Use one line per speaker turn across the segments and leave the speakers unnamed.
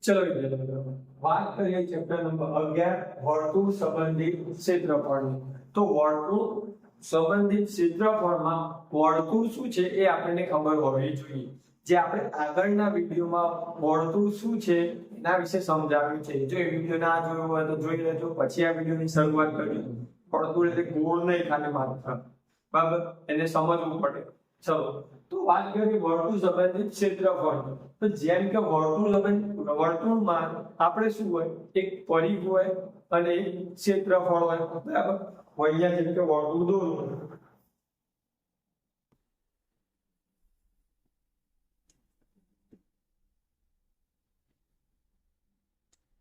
ચલો વિદ્યાર્થી વાત કરીએ ચેપ્ટર નંબર 11 વર્તુળ સંબંધિત ક્ષેત્રફળની। તો વર્તુળ સંબંધિત ક્ષેત્રફળમાં વર્તુળ શું છે એ આપણને ખબર હોવી જોઈએ। જે આપણે આગળના વિડિયોમાં વર્તુળ શું છે એના વિશે સમજાવ્યું છે। જો એ વિડિયો ના જોયો હોય તો જોઈ લેજો, પછી આ વિડિયોની શરૂઆત કરીએ। વર્તુળ એટલે ગોળ નહીં ખાલી માત્ર, બરાબર, એને સમજવું પડે। ચલો તો વાત કરીએ વર્તુળ સંબંધિત ક્ષેત્રફળ। તો જેમ કે વર્તુળમાં આપણે શું હોય, એક પરિઘ હોય અને એક ક્ષેત્રફળ હોય, બરાબર। અહીંયા જેમ કે વર્તુળ દોરો,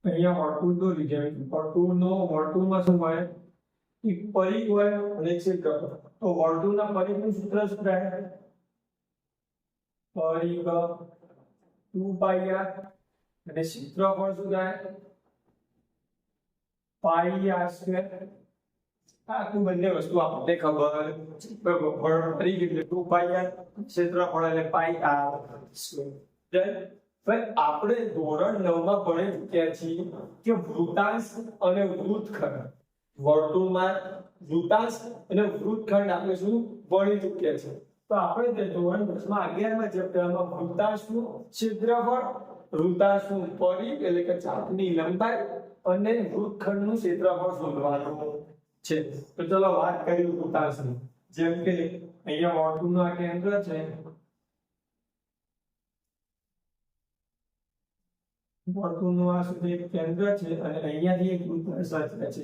અહીંયા વર્તુળ દોરી જેમ વર્તુળમાં શું હોય, એક પરિઘ હોય અને એક ક્ષેત્રફળ। તો વર્તુળના પરિઘનું સૂત્ર શું થાય, પરિઘ 2πr અને ક્ષેત્રફળ શું થાય, πr²। આ બંને વસ્તુ આપણને ખબર છે। પરિઘ એટલે 2πr, ક્ષેત્રફળ એટલે πr²। ભાઈ આપણે ધોરણ 9 માં ભણી ચૂક્યા છીએ કે વૃત્તાંશ અને વૃત્તખંડ। વર્તુળમાં વૃત્તાંશ અને વૃત્તખંડ આપણે શું ભણી ચૂક્યા છે। તો આપણે ધોરણ 10 માં 11મા ચેપ્ટરમાં વૃત્તાંશનું ક્ષેત્રફળ, વૃત્તાંશનું પરિઘ એટલે કે ચાપની લંબાઈ અને વૃત્તખંડનું ક્ષેત્રફળ શોધવાનું છે। તો ચલો વાત કરીએ વૃત્તાંશની। જેમ કે અહીંયા વર્તુળનું આ કેન્દ્ર છે, વર્તુળનું આ સુધી એક કેન્દ્ર છે અને અહીંયાથી એક વૃત્તાંશ રચાય છે।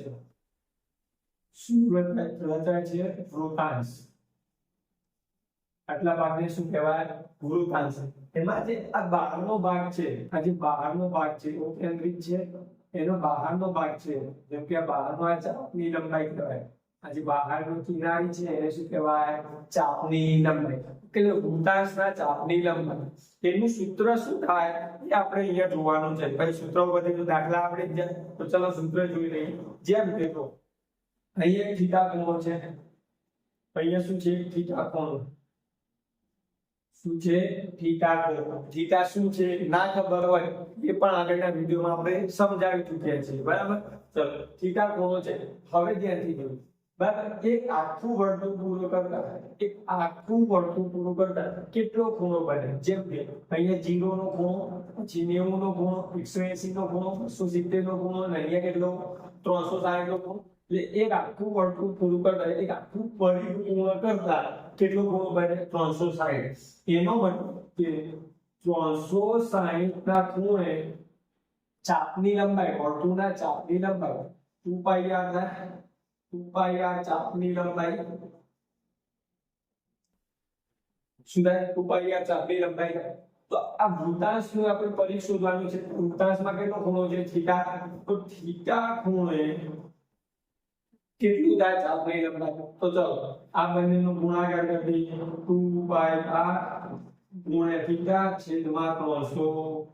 શું રચાય છે? વૃત્તાંશ। આટલા ભાગને શું કહેવાય? વૃત્તાંશ। એમાં જે આ બહારનો ભાગ છે, આ જે બહારનો ભાગ છે એ કેન્દ્રિત છે, એનો બહારનો ભાગ છે, જેમ કે આ બહારનો આ ચાપની લંબાઈ કહેવાય। આ જે બહારનો કિનારી છે એને શું કહેવાય? ચાપની લંબાઈ। એટલે વૃત્તાંશના ચાપની લંબાઈ એનું સૂત્ર શું થાય એ આપણે અહીંયા જોવાનું છે। ભાઈ સૂત્રો બધે તો દાખલા આપણે જ જાય, તો ચલો સૂત્ર જોઈ લઈએ। જેમ કે તો અહીંયા થીટા ખૂણો છે, અહીંયા શું છે? થીટા ખૂણો। શું છે? થીટા ખૂણો। થીટા શું છે ના ખબર હોય એ પણ આગળના વિડિયોમાં આપણે સમજાવી ચૂક્યા છીએ, બરાબર। ચલો થીટા ખૂણો છે, હવે ધ્યાનથી જોજો, બરાબર। એક આખું વર્તુળ પૂરું કરતા કેટલો ખૂણો બને? જેમ કે અહીંયા 0 નો ખૂણો, પછી 90 નો ખૂણો, 180 નો ખૂણો, 270 નો ખૂણો અને અહીંયા કેટલો? 360 નો ખૂણો। એટલે એક આખું વર્તુળ પૂરું કરતા, એક આખું પરિઘ પૂર્ણ કરતા કેટલો ખૂણો બને? 360। એનો મતલબ કે 360 ના ખૂણે ચાપની લંબાઈ, વર્તુળના ચાપની લંબાઈ 2πr થાય। 2πr ચાપની લંબાઈ શું થાય? 2πr ચાપની લંબાઈ થાય। તો આ વૃત્તાંશનું આપણે પરિઘ શોધવાનું છે। વૃત્તાંશમાં કેટલો ખૂણો છે? થીટા। તો થીટા ખૂણે કેટલું થાય ચાપની લંબાઈ? તો ચલો આ બંનેનો ગુણાકાર કરીએ। 2πr ગુણ્યા થીટા છેદમાં 360।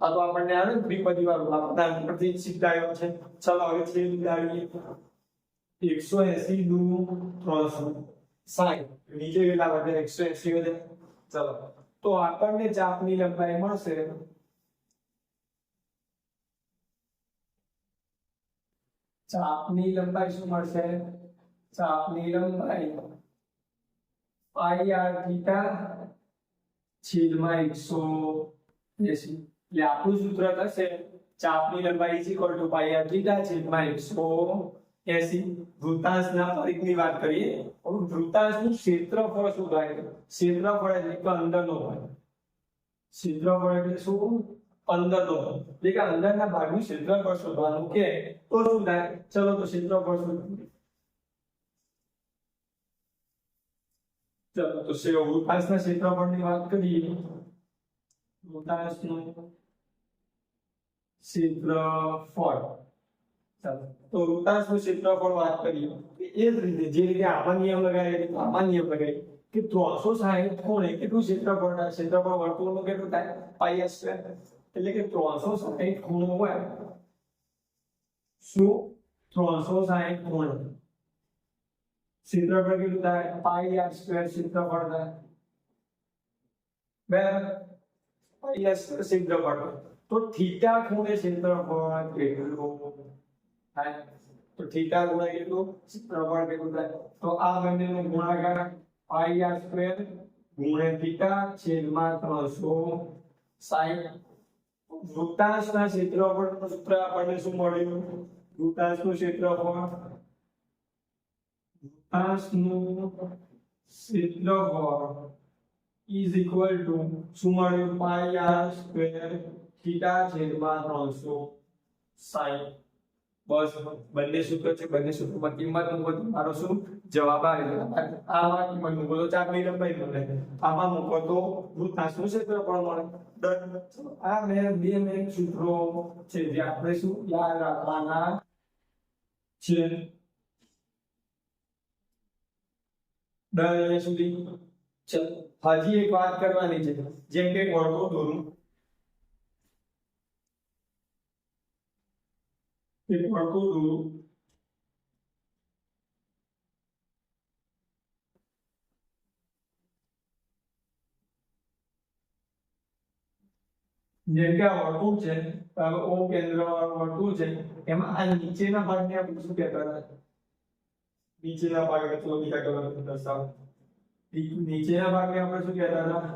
આ તો આપણને આવે ને ત્રિપદી વાળું, આપણે પરથી શીખાયો છે। ચલો હવે છેદ ઉડાડીએ। 180 દુ 360, નીચે કેટલા વધે? 180 વધે। ચલો તો આપણને ચાપની લંબાઈ મળશે ચાપની લંબાઈ શું મળશે? ચાપની લંબાઈ πr થીટા છેદમાં 180। એટલે આપણું સૂત્ર થશે ચાપની લંબાઈ πr થીટા છેદમાં 180। વૃત્તાંશના પરિઘની વાત કરીએ, વૃત્તાંશનું ક્ષેત્રફળ શું થાય? ક્ષેત્રફળ એટલે કે અંદરનો ભાગ। ક્ષેત્રફળ એટલે શું? અંદરનો ભાગ। એટલે કે અંદરના ભાગનું ક્ષેત્રફળ શોધવાનું કે તો શું થાય? ચલો તો ક્ષેત્રફળ શોધીએ। ચલો તો વૃત્તાંશના ક્ષેત્રફળની વાત કરીએ। વૃત્તાંશનું ક્ષેત્રફળ, તો વૃત્તાંશનું ક્ષેત્રફળ વાત કરીએ એ જ રીતે જે રીતે આમાં નિયમ લગાવીએ આમાં નિયમ લગાવીએ કે 360 ખૂણે કેટલું ક્ષેત્રફળ થાય? ક્ષેત્રફળ વર્તુળનું કેટલું થાય? πr²। એટલે કે 360 ખૂણો હોય, શું 360 ખૂણો, ક્ષેત્રફળ કેટલું થાય? πr² ક્ષેત્રફળ થાય, બરાબર। πr² ક્ષેત્રફળ તો થીટા ખૂણે ક્ષેત્રફળ કેટલું થાય? તો થીટા ગુણ્યા કેટલું ક્ષેત્રફળ કેટલું થાય? તો આ બંનેનો ગુણાકાર પાઈ આર સ્ક્વેર ગુણ્યા થીટા છેદમાં 360. વૃત્તાંશના ક્ષેત્રફળનું સૂત્ર આપણને શું મળ્યું? વૃત્તાંશનું ક્ષેત્રફળ is equal to શું મળ્યું? પાઈ આર સ્ક્વેર થીટા છેદમાં 360. બસ બંને સૂત્ર છે, બંને સૂત્રમાં કિંમત મૂકો તો મારો શું જવાબ આવે? આમાં કિંમત મૂકો તો ચાપની લંબાઈ મળે, આમાં મૂકો તો વૃત્તાંશનું ક્ષેત્રફળ મળે. આ મેં સૂત્રો છે જે આપણે શું યાદ રાખવાના છે. દર સુધી ચલ હજી એક વાત કરવાની છે. જેમ કે વર્તુળ દોરું, એક વર્તુળ દોરું, જેમ કે આ વર્તુળ છે, ઓ કેન્દ્ર વર્તુળ છે, એમાં આ નીચેના ભાગને આપણે શું કહેતા હતા? નીચેના ભાગને તો બીજા કલર દર્શાવો. નીચેના ભાગને આપણે શું કહેતા હતા?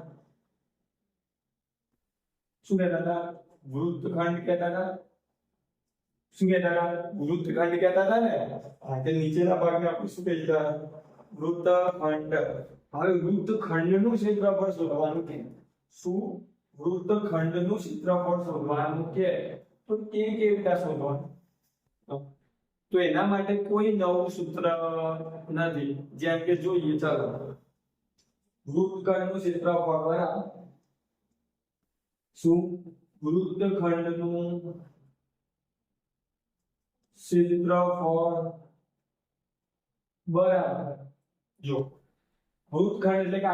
શું કહેતા હતા? વૃત્તખંડ કહેતા હતા. શું કહેતા હતા? વૃત્તખંડ કહેતા હતા ને. હા, તે નીચેના ભાગને આપણે શું કહેતા? વૃત્તખંડ. હવે વૃત્તખંડનું ક્ષેત્રફળ શોધવાનું કે શું? વૃત્તખંડનું ક્ષેત્રફળ શોધવાનું કે તો કેવી રીતે શોધવાનું? તો એના માટે કોઈ નવું સૂત્ર નથી. જેમ કે જોઈએ, ચાલો વૃત્તખંડનું ક્ષેત્રફળ બરાબર શું? વૃત્તખંડનું ક્ષેત્રફળ બરાબર જો વૃત્તખંડ એટલે કે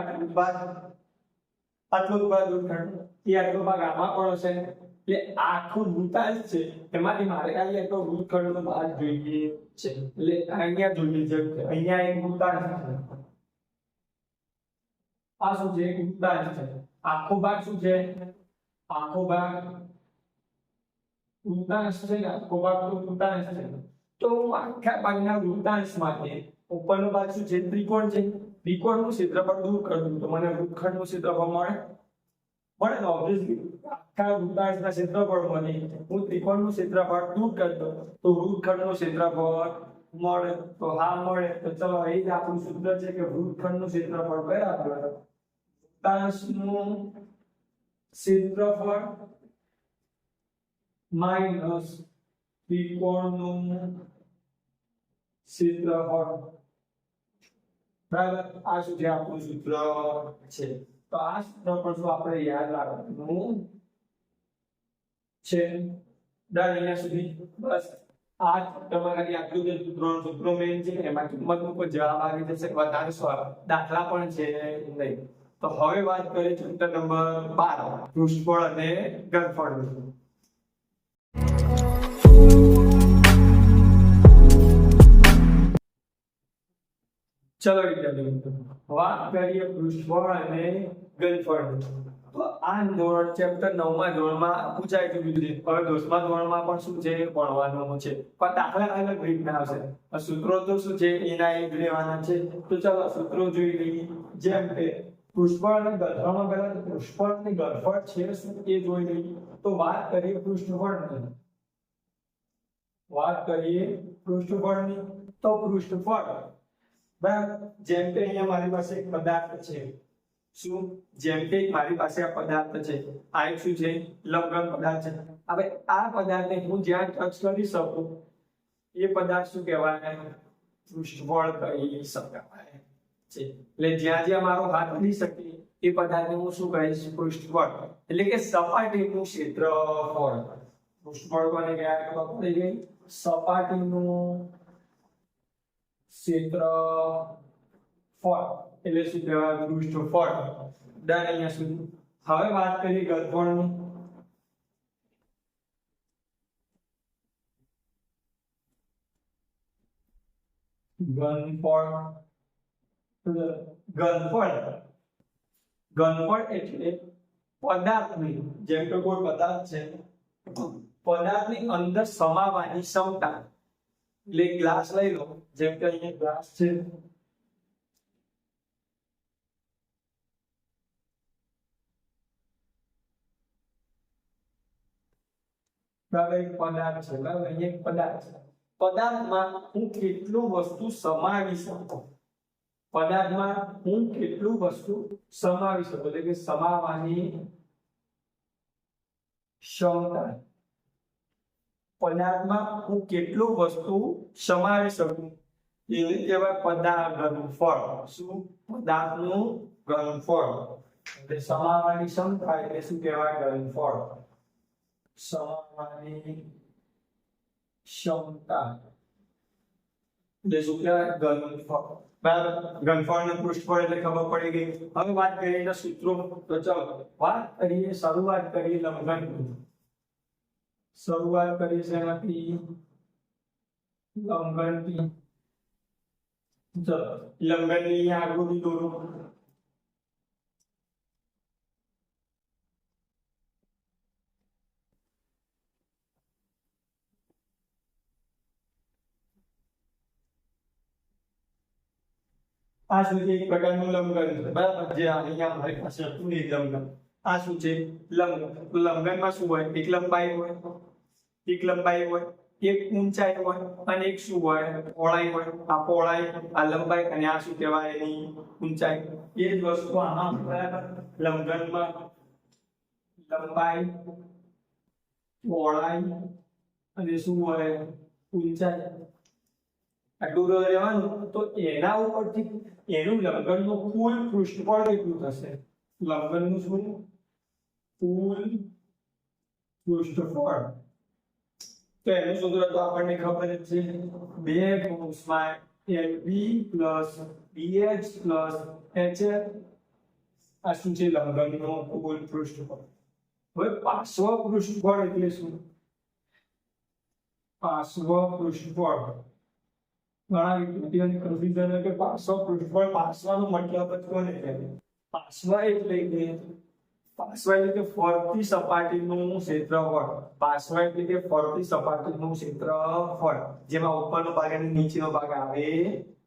આટલો ભાગ વૃત્તખંડ, એ આટલો ભાગ આમાં પણ હશે, એટલે આખું વૃત્તાંશ છે એમાંથી મારે ખાલી એટલો વૃત્તખંડનો ભાગ જોઈએ છે. એટલે અહીંયા જોઈએ છે, અહીંયા એક વૃત્તાંશ છે, આ શું છે? એક વૃત્તાંશ છે. આખો ભાગ શું છે? આખો ભાગ વૃત્તાંશ છે ને, આખો ભાગ તો વૃત્તાંશ છે. તો હું આખા ભાગના વૃત્તાંશ માટે ઉપરનો ભાગ શું છે? ત્રિકોણ છે. ત્રિકોણનું ક્ષેત્રફળ દૂર કરું તો મને વૃત્તખંડનું ક્ષેત્રફળ મળે ને. ઓબ્વિયસલી આખા વૃત્તાંશના ક્ષેત્રફળમાંથી હું ત્રિકોણનું ક્ષેત્રફળ દૂર કરતો તો વૃત્તખંડનું ક્ષેત્રફળ મળે. તો હા મળે. તો ચલો એ જ આપણું સૂત્ર છે કે વૃત્તખંડનું ક્ષેત્રફળ બરાબર વૃત્તાંશનું ક્ષેત્રફળ માઈનસ ત્રિકોણનું ક્ષેત્રફળ બરાબર. આ શું છે? આપણું સૂત્ર છે. તો આ સૂત્ર પર શું આપણે યાદ રાખવાનું છે? ડન. અહીંયા સુધી બસ. આ તમારા આટલું જે સૂત્રો મેઇન છે એમાં કિંમત મૂકો, જવાબ આવી જશે. વધારે દાખલા પણ છે નહીં. તો હવે વાત કરીએ ચેપ્ટર નંબર 12 પૃષ્ઠફળ અને ઘનફળ. ચલો વિદ્યાર્થી મિત્રો, વાત કરીએ પૃષ્ઠફળ અને ઘનફળ. તો આ ધોરણ ચેપ્ટર 9 માં ધોરણમાં પૂછાય છે. હવે 10મા ધોરણમાં પણ શું છે ભણવાનું છે, પણ દાખલા અલગ રીતના આવશે. સૂત્રો તો શું છે એના એક લેવાના છે. તો ચાલો સૂત્રો જોઈ લઈએ. જેમ કે પૃષ્ઠફળ અને ઘનફળમાં પહેલા પૃષ્ઠફળ અને ઘનફળ છે શું એ જોઈ લઈએ. તો વાત કરીએ પૃષ્ઠફળની. તો પૃષ્ઠફળ બરાબર. જેમ કે અહીંયા મારી પાસે એક પદાર્થ છે. શું? જેમ કે મારી પાસે આ પદાર્થ છે, આ એક શું છે? લંબઘન પદાર્થ છે. હવે આ પદાર્થને હું જ્યાં ટચ કરી શકું એ પદાર્થ શું કહેવાય? પૃષ્ઠફળ કહી શકાય છે. એટલે જ્યાં મારો હાથ અડી શકે એ પદાર્થને હું શું કહીશ? પૃષ્ઠફળ. એટલે કે સપાટીનું ક્ષેત્રફળ. પૃષ્ઠફળ કોને કહેવાય? સપાટીનું ક્ષેત્રફળ એટલે શું કહેવાય? પૃષ્ઠફળ. ડન. અહીંયા સુધી. હવે વાત કરીએ ઘનફળની. ઘનફળ એટલે પદાર્થની, જેમ કે કોઈ પદાર્થ છે પદાર્થની અંદર સમાવાની ક્ષમતા એટલે ગ્લાસ લઈ લો, જેમ કે અહીંયા ગ્લાસ છે, બરાબર, એક પદાર્થ છે, બરાબર, અહીંયા એક પદાર્થ છે. પદાર્થમાં હું કેટલું વસ્તુ સમાવી શકું, પદાર્થમાં હું કેટલું વસ્તુ સમાવી શકું, એટલે કે સમાવાની ક્ષમતા. પદાર્થમાં હું કેટલું વસ્તુ સમાવી શકું એને કહેવાય પદાર્થ ઘનફળ. શું? પદાર્થનું ઘનફળ. એટલે સમાવાની ક્ષમતા એટલે શું કહેવાય? ઘનફળ. સમાવાની ક્ષમતા એટલે શું કહેવાય? ઘનફળ. બરાબર, ઘનફળ અને પૃષ્ઠફળ એટલે ખબર પડી ગઈ. હવે વાત કરીએ એના સૂત્રો. તો ચાલો વાત કરીએ, શરૂઆત કરીએ લંબનની. શરૂઆત કરીએ એનાથી લંબનની. ચલો લંબનની આકૃતિ દોરો. આ શું છે? એક પ્રકારનું લંબન છે, બરાબર, જે અહીંયા અમારી પાસે હતું એ લંબન. આ શું છે? લંબન. લંબનમાં શું હોય? એક લંબાઈ હોય, એક લંબાઈ હોય, એક ઊંચાઈ હોય અને એક શું હોય? પહોળાઈ હોય. આ પહોળાઈ, આ લંબાઈ અને આ શું કહેવાય? એની ઊંચાઈ. એ જ વસ્તુ આમાં બરાબર લંબનમાં લંબાઈ, પહોળાઈ અને શું હોય? ઊંચાઈ. આટલું રહેવાનું. તો એના ઉપરથી એનું લંબનનું કુલ પૃષ્ઠફળ કેટલું થશે? લંબનનું શું? કુલ પૃષ્ઠફળ. તો એનું સૂત્ર તો આપણને ખબર જ છે, 2 કૌંસમાં LB plus BH plus HF. આ શું છે? લંબનનું કુલ પૃષ્ઠફળ. હવે પાર્શ્વ પૃષ્ઠફળ એટલે શું? પાર્શ્વ પૃષ્ઠફળ. ઘણા વિદ્યાર્થીઓને કન્ફ્યુઝન કે પાર્શ્વ પૃષ્ઠફળ, પાર્શ્વનો મતલબ જ કોને કહેવાય? પાર્શ્વ એટલે કે ફરતી સપાટીનું ક્ષેત્રફળ. પાર્શ્વ એટલે કે ફરતી સપાટીનું ક્ષેત્રફળ, જેમાં ઉપરનો ભાગ અને નીચેનો ભાગ આવે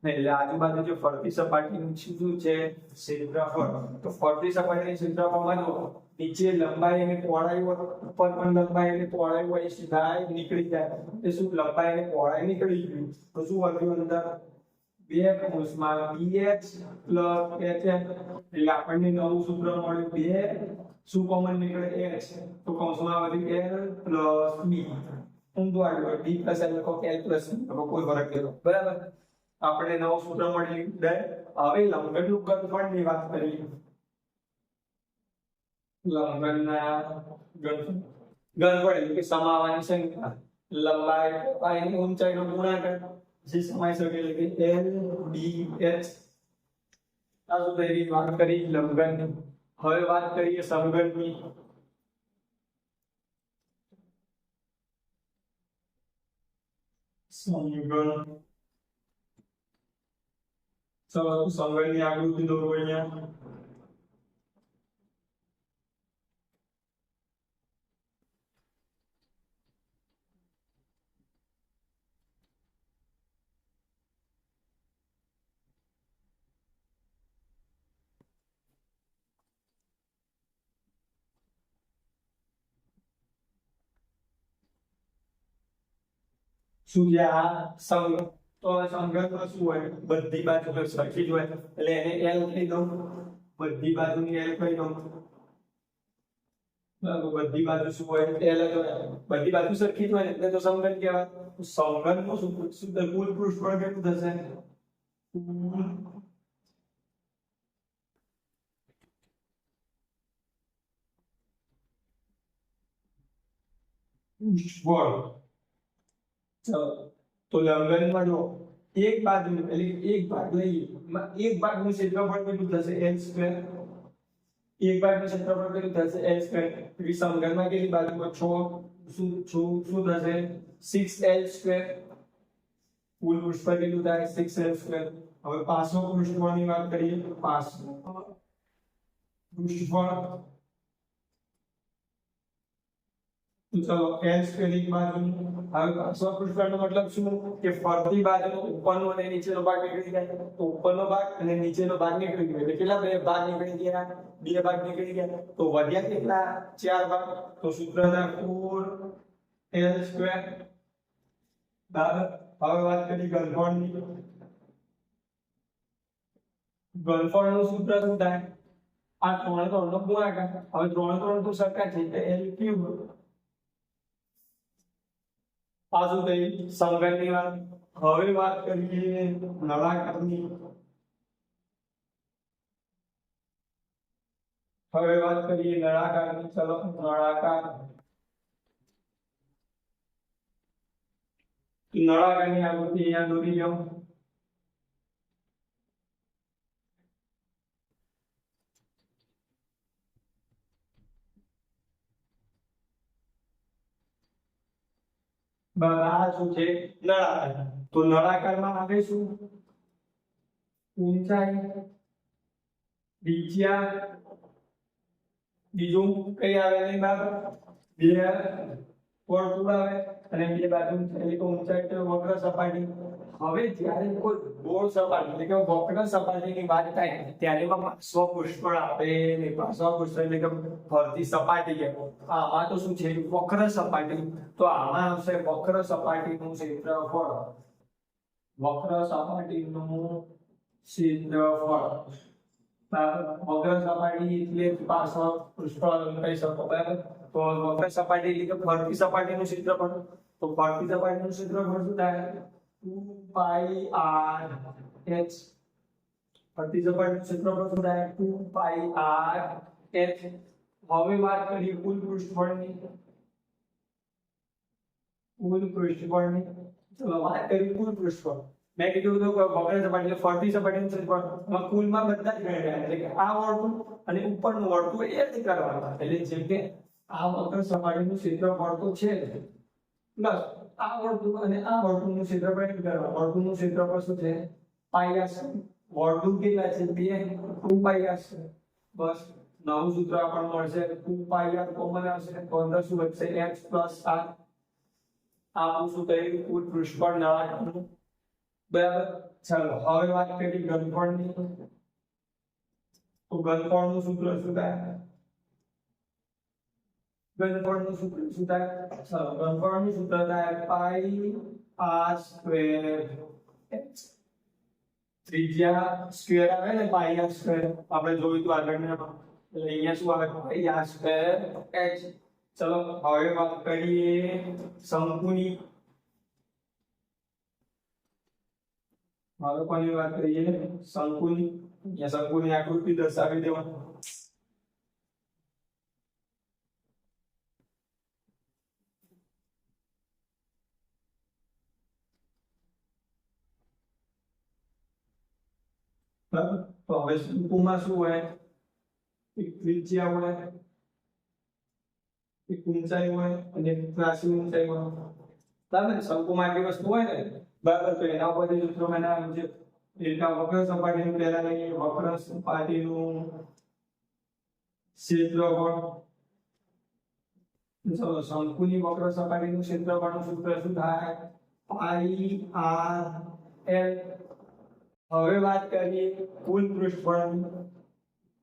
ને, એટલે આજુબાજુ જે ફરતી સપાટીનું શું છે? ક્ષેત્રફળ. તો ફરતી સપાટીનું ક્ષેત્રફળમાં જો નીચે લંબાઈ અને પહોળાઈ હોય, ઉપર પણ લંબાઈ અને પહોળાઈ હોય, સીધા નીકળી જાય. એ શું? લંબાઈ અને પહોળાઈ નીકળી ગયું તો શું વધ્યું અંદર? 2 કૌંસમાં BH પ્લસ HF. એટલે આપણને નવું સૂત્ર મળ્યું. 2 શું કોમન નીકળે? H. તો કૌંસમાં વધ્યું L પ્લસ B. ઊંધું આવ્યું D પ્લસ L લખો, L પ્લસ B લખો, કોઈ ફરક નહીં. બરાબર, આપણે નવું સૂત્ર મળ્યું. હવે લંબનનું ઘનફળની વાત કરીએ. લંબનના ઘનફળ એટલે કે સમાવાની સંખ્યા. લંબાઈ અને ઊંચાઈનો ગુણાકાર જે સમાઈ શકે એટલે કે LBH. આ સુધી વાત કરી લંબનની. હવે વાત કરીએ સમઘનની. સમઘન. ચલો સમઘનની આકૃતિ દોરો અહીંયા. શું છે આ? સમઘન. તો સમઘનમાં શું હોય? બધી બાજુ સરખી જ હોય એટલે એને L કહી દઉં. બધી બાજુની L કહી દઉં. બધી બાજુ શું હોય? L જ હોય. બધી બાજુ સરખી જ હોય એટલે તો સમઘન કહેવાય. તો સમઘનનું શું કુલ પૃષ્ઠફળ કેટલું થશે? કુલ પૃષ્ઠફળ. ચલો તો લંબનમાં જો એક બાજુ એટલે એક ભાગ લઈએ, એક ભાગનું ક્ષેત્રફળ કેટલું થશે? L². એક ભાગનું ક્ષેત્રફળ કેટલું થશે? L². એટલે સમઘનમાં કેટલી બાજુમાં? 6. શું થશે? 6L². કુલ પૃષ્ઠફળ કેટલું થાય? 6L². હવે પાર્શ્વ પૃષ્ઠફળની વાત કરીએ. પાર્શ્વ પૃષ્ઠફળ તો ચલો n સ્ક્વેર એક બાજુ, હવે સ્વપૃષ્ઠફળનો મતલબ શું કે ફરતી બાજુનો ઉપરનો અને નીચેનો ભાગ નીકળી જાય, તો ઉપરનો ભાગ અને નીચેનો ભાગ નીકળી ગયો એટલે કેટલા બે ભાગ નીકળી ગયા, બે ભાગ નીકળી ગયા, તો વધ્યા કેટલા, ચાર ભાગ, તો સૂત્રના 4l સ્ક્વેર બરાબર. હવે વાત કરી ઘનફળની. ઘનફળનું સૂત્ર શું થાય, આ 3 3 નો ગુણાકાર, હવે 3 3 તો સરખા છે એટલે l ક્યુબ. આ શું થઈ સંકલનની વાત. હવે વાત કરીએ નળાકારની. હવે વાત કરીએ નળાકારની. ચલો નળાકાર. નળાકારની આકૃતિ અહીંયા દોરી લો. આ શું છે નળાકાર. તો નળાકારમાં આવે શું, ઊંચાઈ, ત્રિજ્યા, બીજું કઈ આવે નહીં બરાબર, બે વર્તુળ આવે અને બે બાજુ એટલે કે ઊંચાઈ એટલે વક્ર સપાટી. હવે જ્યારે કોઈ ગોળ સપાટી એટલે કે વક્ર સપાટીની વાત થાય ત્યારે એમાં સ્વપૃષ્ઠફળ આપે ને, સ્વપૃષ્ઠફળ એટલે કે ફરતી સપાટી કહેવાય. આમાં તો શું છે વક્ર સપાટી, તો આમાં આવશે વક્ર સપાટીનું ક્ષેત્રફળ. વક્ર સપાટીનું ક્ષેત્રફળ વક્ર સપાટી એટલે સ્વપૃષ્ઠફળ કહી શકો બરાબર. તો વક્ર સપાટી એટલે કે ફરતી સપાટીનું ક્ષેત્રફળ, તો ફરતી સપાટીનું ક્ષેત્રફળ શું થાય 2πr h. ફરતી સપાટીનું ક્ષેત્રફળ શું થાય 2πr h. હવે વાત કરીએ કુલ પૃષ્ઠફળની. કુલ પૃષ્ઠફળની ચલો વાત કરીએ કુલ પૃષ્ઠફળ. મેં કીધું તો વક્ર સપાટી એટલે ફરતી સપાટીનું ક્ષેત્રફળ કુલમાં બધા જ ગણ્યા એટલે કે આ વર્તુળ અને ઉપરનું વર્તુળ એડ કરવાના. એટલે જેમ કે આ વક્ર સપાટીનું ક્ષેત્રફળ તો છે પ્લસ આ વર્તુળ અને આ વર્તુળનું ક્ષેત્રફળ એડ કરવા. વર્તુળનું ક્ષેત્રફળ શું છે પાઈ r. વર્તુળ કેટલા છે 2 2πr છે. બસ નવું સૂત્ર આપણને મળશે 2πr કોમન આવશે તો અંદર શું વધશે x r. આ શું થયું કુલ પૃષ્ઠફળ નળાકારનું બરાબર. ચાલો હવે વાત કરીએ ઘનફળની. તો ઘનફળનું સૂત્ર શું થાય, ઘનફળનું સૂત્ર શું થાય, ચાલો ઘનફળનું સૂત્ર થાય પાઈ r સ્ક્વેર h. ત્રિજ્યા સ્ક્વેર આવે ને પાઈ r સ્ક્વેર, આપણે જોયું તો આગળના એટલે અહીંયા શું આવે પાઈ r સ્ક્વેર h. ચલો હવે વાત કરીએ શંકુની. હવે કોની વાત કરીએ શંકુની. અહીંયા શંકુની આકૃતિ દર્શાવી દેવાની. બરાબર. તો હવે શંકુમાં શું હોય, એક ત્રિજ્યા હોય, એક ઊંચાઈ હોય અને એક ત્રાસી ઊંચાઈ હોય. બરાબર. શંકુમાં આટલી વસ્તુ હોય ને બરાબર, તો એના ઉપરથી સૂત્રો એના મુજબ એટલે વક્ર સપાટીનું પહેલા લઈએ. વક્ર સપાટીનું ક્ષેત્રફળ. ચલો શંકુની વક્ર સપાટીનું ક્ષેત્રફળનું સૂત્ર શું થાય પાઈ r l. હવે વાત કરીએ કુલ પૃષ્ઠફળની.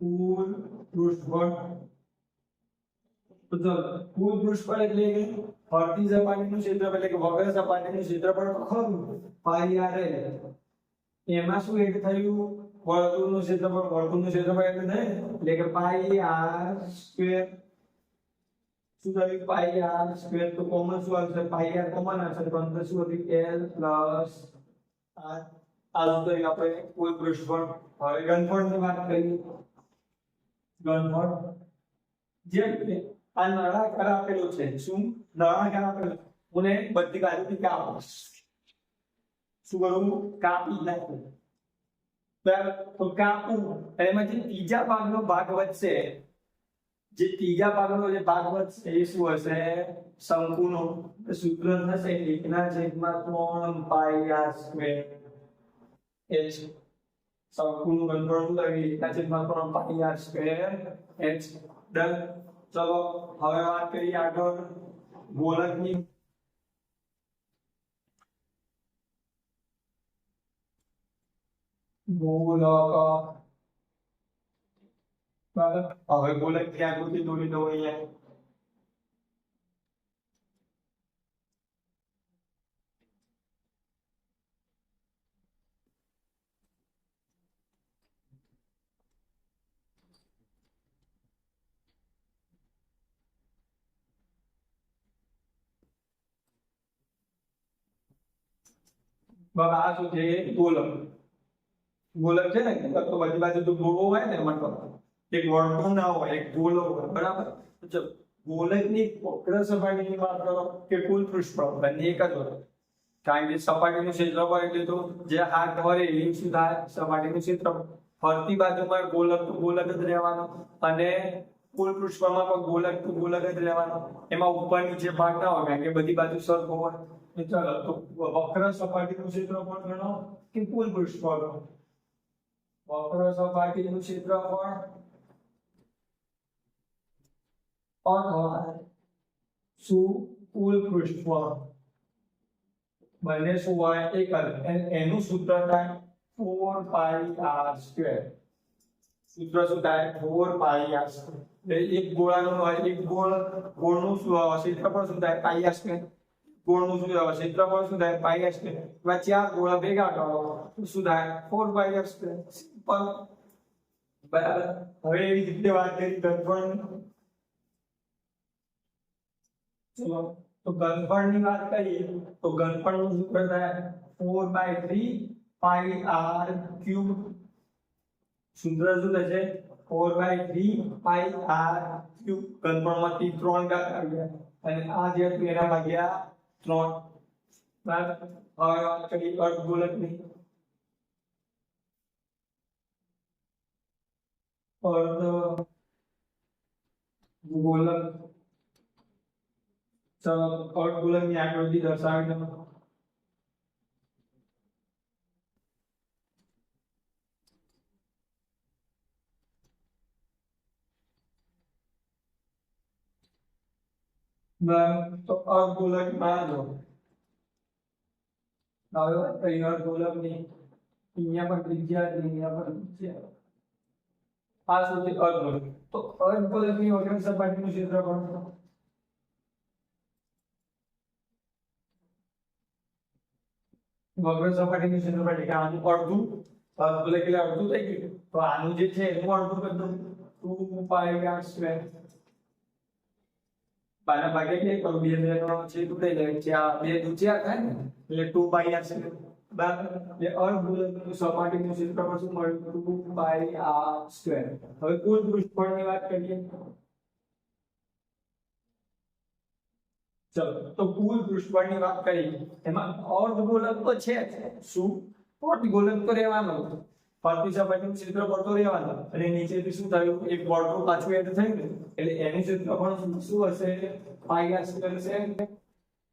કુલ પૃષ્ઠફળ. તો ચલો કુલ પૃષ્ઠફળ એટલે કે ફરતી સપાટીનું ક્ષેત્રફળ એટલે કે વક્ર સપાટીનું ક્ષેત્રફળ ખરું પાઈ r l. એમાં શું એડ થયું વર્તુળનું ક્ષેત્રફળ. વર્તુળનું ક્ષેત્રફળ એટલે થાય એટલે કે પાઈ r સ્ક્વેર. શું થયું પાઈ r સ્ક્વેર. તો કોમન શું આવશે પાઈ r કોમન આવશે તો અંદર શું હતું l પ્લસ r. આ તો આપણે કુલ પૃષ્ઠફળ. હવે ઘનફળની વાત કરીએ. ઘનફળ જેમ કે આ નળાકાર આપેલો છે, શું નળાકાર આપેલો, મને બધી બાજુથી કાપો. શું કરું કાપી નાખું બરાબર. તો કાપું અને એમાંથી ત્રીજા ભાગનો ભાગ વધશે. જે ત્રીજા ભાગનો જે ભાગ વધશે એ શું હશે શંકુનો. સૂત્ર થશે 1/3 પાઈ r સ્ક્વેર h. શંકુનું ઘનફળ શું થયું 1/3 પાઈ r સ્ક્વેર h. ડન. ચલો હવે વાત કરીએ આગળ ગોલકની ગોલક બરાબર. હવે ગોલક ની આકૃતિ દોરી દો અહીંયા. બરાબર આ શું છે ગોલક. ગોલક છે ને તો બધી બાજુ તો ગોળો હોય ને મતલબ એક વર્તુળ ના હોય એક ગોળો હોય બરાબર. તો ગોલકની વક્ર સપાટીની વાત કરો કે કુલ પૃષ્ઠફળ બંને એક જ હોય. કારણ કે સપાટીનું ક્ષેત્રફળ એટલે તો જે હાથ હોય એ શું થાય સપાટીનું ક્ષેત્રફળ. ફરતી બાજુમાં ગોલક તો ગોલક જ રહેવાનો અને કુલ પૃષ્ઠફળમાં પણ ગોલક તો ગોલક જ રહેવાનો. એમાં ઉપર નીચે ભાગ ના હોય કારણ કે બધી બાજુ સરખો હોય. ચાલો તો વક્ર સપાટીનું ક્ષેત્રફળ ગણો કે કુલ પૃષ્ઠફળ ગણો. વક્ર સપાટીનું ક્ષેત્રફળ અથવા શું કુલ પૃષ્ઠફળ બંને શું હોય એક જ. એનું સૂત્ર થાય 4πr². સૂત્ર શું થાય 4πr². એક ગોળાનું હોય એક ગોળનું ક્ષેત્રફળ શું થાય πr². ગોળનું ક્ષેત્રફળ શું થાય πr². એમાં ચાર ગોળા ભેગા કરો તો શું થાય 4πr². સિમ્પલ બરાબર. હવે એવી રીતે વાત કરી ઘનફળની. ચલો તો ઘનફળની વાત કરીએ તો ઘનફળનું સૂત્ર થાય 4/3πr³. સૂત્ર શું થશે 4/3πr³. ઘનફળમાંથી 3 ઘાત આવી જાય અને આ જે હતું એના ભાગ્યા 3. બરાબર. હવે વાત કરીએ અર્ધગોલકની. અર્ધગોલક અર્ધગોલકની આકૃતિ દર્શાવી દો. તો અર્ધગોલકમાં જો હવે અર્ધગોલકની અહીંયા પણ ત્રિજ્યા અહીંયા પણ ત્રિજ્યા. આ શું છે અર્ધગોલક. તો અર્ધગોલકની વક્ર સપાટીનું ક્ષેત્રફળ વક્ર સપાટીનું ક્ષેત્રફળ એટલે આનું અડધું અર્ધગોલક એટલે અડધું થઈ ગયું. તો આનું જે છે એનું અડધું કરી દો 2πr². બાના ભાગે કે તો બે બે નો છે તૂટી જાય છે. આ બે દુચિયા થાય ને એટલે 2πr². બરાબર. એટલે અર્ધગોલકનું સપાટીનું ક્ષેત્રફળ શું મળ્યું 2πr². હવે કુલ પૃષ્ઠફળની વાત કરીએ. ચલો તો કુલ પૃષ્ઠફળની વાત કરીએ એમાં અર્ધગોલક તો છે શું અર્ધગોલક તો રહેવાનો ફરતી સપાટીનું ક્ષેત્રફળ તો રહેવાનો અને નીચેથી શું થયું એક વર્તુળ પાછું એડ થયું ને એટલે એનું ક્ષેત્રફળ શું હશે πr² હશે.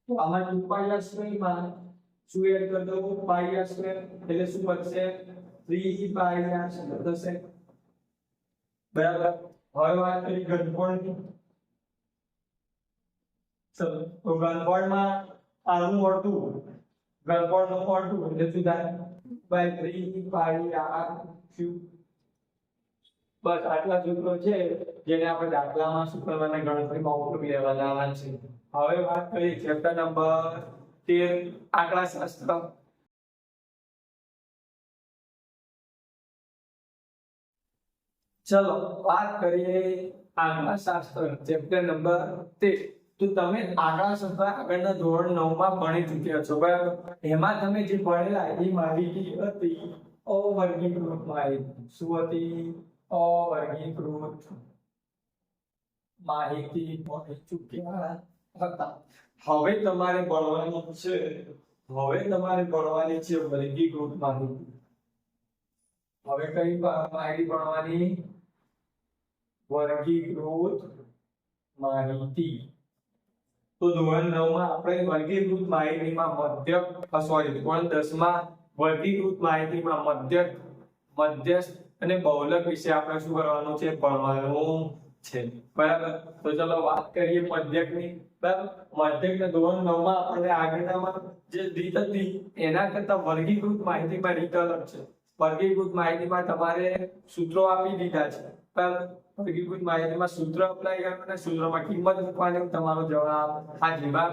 તો આમાં 2πr² માં શું એડ કરી દો πr² એટલે શું બનશે 3πr² થશે. બરાબર. હવે વાત કરી ઘનફળની. ચલો તો ઘનફળમાં આનું વર્તુળ ઘનફળનું વર્તુળ એટલે શું થાય 3πr³. બસ આટલા સૂત્રો છે જેને આપણે દાખલામાં શું કરવાના ગણતરીમાં ઉપયોગ લેવાના છે. હવે વાત કરીએ ચેપ્ટર નંબર 13 આંકડાશાસ્ત્ર. ચલો વાત કરીએ આંકડાશાસ્ત્ર ચેપ્ટર નંબર 13. તો તમે આંકડાશાસ્ત્ર આગળના ધોરણ 9 માં ભણી ચૂક્યા છો બરાબર. એમાં તમે જે ભણેલા એ માહિતી હતી અવર્ગીકૃત માહિતી. શું હતી અવર્ગીકૃત માહિતી ભણી ચૂક્યા હતા. હવે તમારે ભણવાની છે વર્ગીકૃત માહિતી. હવે કઈ માહિતી ભણવાની વર્ગીકૃત માહિતી. તો ધોરણ 9 માં આપણે વર્ગીકૃત માહિતીમાં ધોરણ 10 માં વર્ગીકૃત માહિતીમાં મધ્યસ્થ અને બહુલક વિશે આપણે શું કરવાનું છે ભણવાનું છે બરાબર. તો ચલો વાત કરીએ મધ્યકની. મધ્યકના ધોરણ 9 માં આપણે આગળનામાં જે રીત હતી એના કરતા વર્ગીકૃત માહિતીમાં રીત અલગ છે. વર્ગીકૃત માહિતીમાં તમારે સૂત્રો આપી દીધા છે, બરાબર. વર્ગીકૃત માહિતીમાં સૂત્ર અપ્લાય કરવાનું અને સૂત્રમાં કિંમત મૂકવાની. તમારો જવાબ આ જવાબ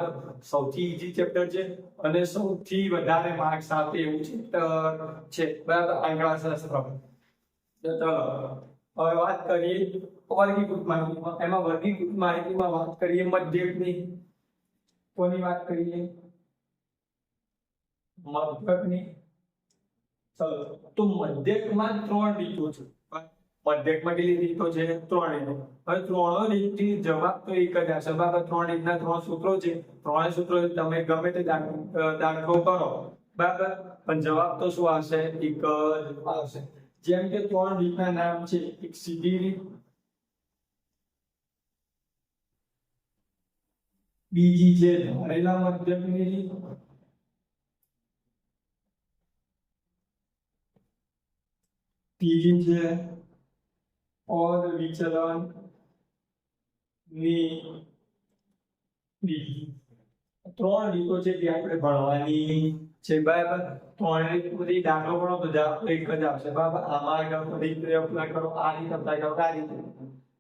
સૌથી ઈઝી ચેપ્ટર છે અને સૌથી વધારે માર્ક્સ આપે એવું ચેપ્ટર છે, બરાબર, આંકડાશાસ્ત્ર. ચલો હવે વાત કરીએ વર્ગીકૃત માહિતીમાં. એમાં વર્ગીકૃત માહિતીમાં વાત કરીએ મધ્યકની. કોની વાત કરીએ? મધ્યકની. ચલો તો મધ્યકમાં 3 રીતો છે. મધ્યકમાં કેટલી રીતો છે? 3 રીતો. હવે 3 રીતથી જવાબ તો એક જ આવશે, બરાબર. 3 રીતના 3 સૂત્રો છે. 3 સૂત્રો તમે ગમે તે દાખલો કરો, બરાબર, પણ જવાબ તો શું આવશે? એક જ આવશે. જેમ કે 3 રીતના નામ છે. એક સીધી રીત, બીજી છે ધારેલા મધ્યકની રીત, ત્રીજી છે ઓડ વિચલન ની રીત. 3 રીતો છે જે આપણે ભણવાની છે, બરાબર. 3 રીત બધી દાખલો ગણો તો જવાબ એક જ આવશે, બરાબર. આમાં આગળ રીત અપ્લાય કરો, આ રીત અપ્લાય કરો, આ રીત,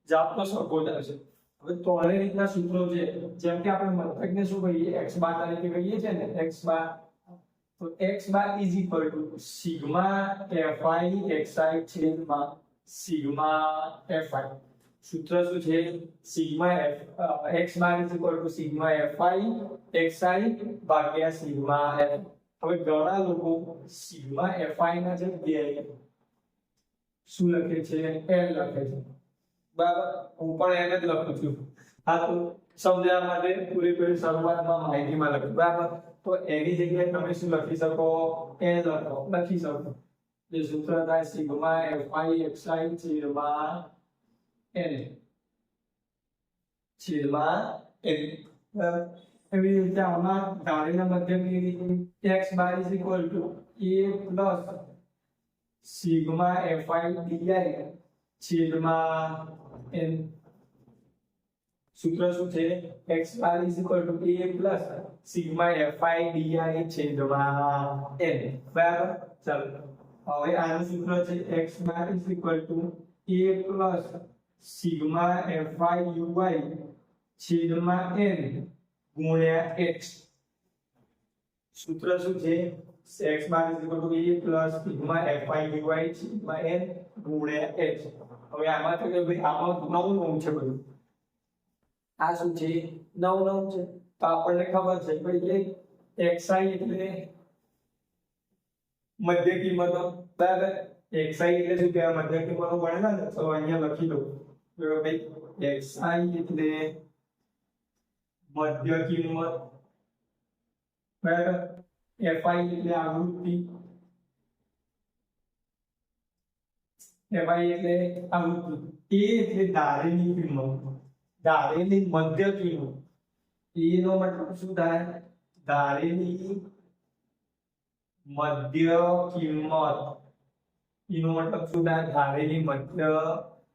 જવાબ તો સરખો જ આવશે. હવે 3 રીતના સૂત્રો છે. જેમ કે આપણે મધ્યકને શું કહીએ? x બાર તરીકે કહીએ છીએ ને, x બાર. તો x bar is equal to sigma fi xi છેદમાં સિગ્મા fi. સૂત્ર શું છે? Sigma x bar is equal to sigma fi xi ભાગ્યા સિગ્મા f. હવે ઘણા લોકો સિગ્મા fi ના જગ્યાએ શું લખે છે? l લખે છે, બરાબર. હું પણ એને જ લખું છું. હા, તો સમજાવવા માટે પૂરેપૂરી શરૂઆતમાં માહિતીમાં લખ્યું, બરાબર. તો એની જગ્યાએ તમે શું લખી શકો? l લખી શકો. જે સૂત્ર થાય સિગ્મા fi xi છેદમાં l છેદમાં l, બરાબર. એવી રીતે આમાં ધારેલા મધ્યકની રીત x bar is equal to a plus sigma fi di છેદમાં n. સૂત્ર શું છે? x bar is equal to a plus sigma fi di છેદમાં n, બરાબર. ચાલો હવે આનું સૂત્ર છે x bar is equal to a plus sigma fi uy છેદમાં n ગુણ્યા x. સૂત્ર શું છે? x bar is equal to a plus sigma fi uy છેદમાં n ગુણ્યા x. હવે આમાં તો કે ભાઈ આમાં નવું છે બધું. આ શું છે? નવું છે. તો આપણને ખબર છે ભાઈ કે xi એટલે મધ્ય કિંમતો, બરાબર. xi એટલે શું કહેવાય? મધ્ય કિંમતો ભણેલા ને, તો અહીંયા લખી દો ભાઈ xi એટલે મધ્ય કિંમત, બરાબર. fi એટલે આવૃત્તિ, fi એટલે આવૃત્તિ, a એટલે ધારેલી કિંમત, ધારેલી મધ્ય કિંમત. a નો મતલબ શું થાય? ધારેલી મધ્ય કિંમત. એનો મતલબ શું થાય? ધારેલી મધ્ય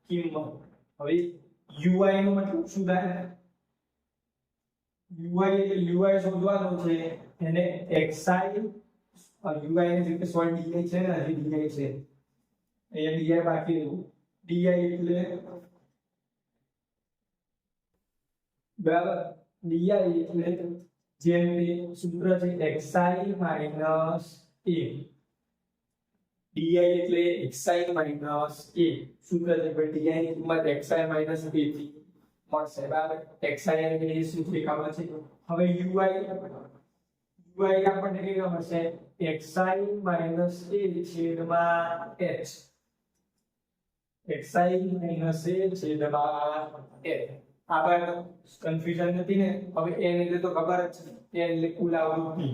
કિંમત. હવે ui નો મતલબ શું થાય? ui એટલે ui શોધવાનું છે. એને xi ui ની જગ્યાએ સોરી di છે ને, હજી di છે, અહીંયા di બાકી રહ્યું. di એટલે બરાબર, di એટલે જેમ કે સૂત્ર છે xi માઈનસ a. di એટલે xi માઈનસ a. સૂત્ર છે કે di ની કિંમત xi માઈનસ a થી મળશે, બરાબર. xi એટલે શું છે ખબર છે? હવે ui આપણને કેવી ખબર છે? xi માઈનસ a છેદમાં h. xi માઈનસ a છેદમાં h. આગળ કન્ફ્યુઝન નથી ને? હવે n એટલે તો ખબર જ છે, n એટલે કુલ આવૃત્તિ,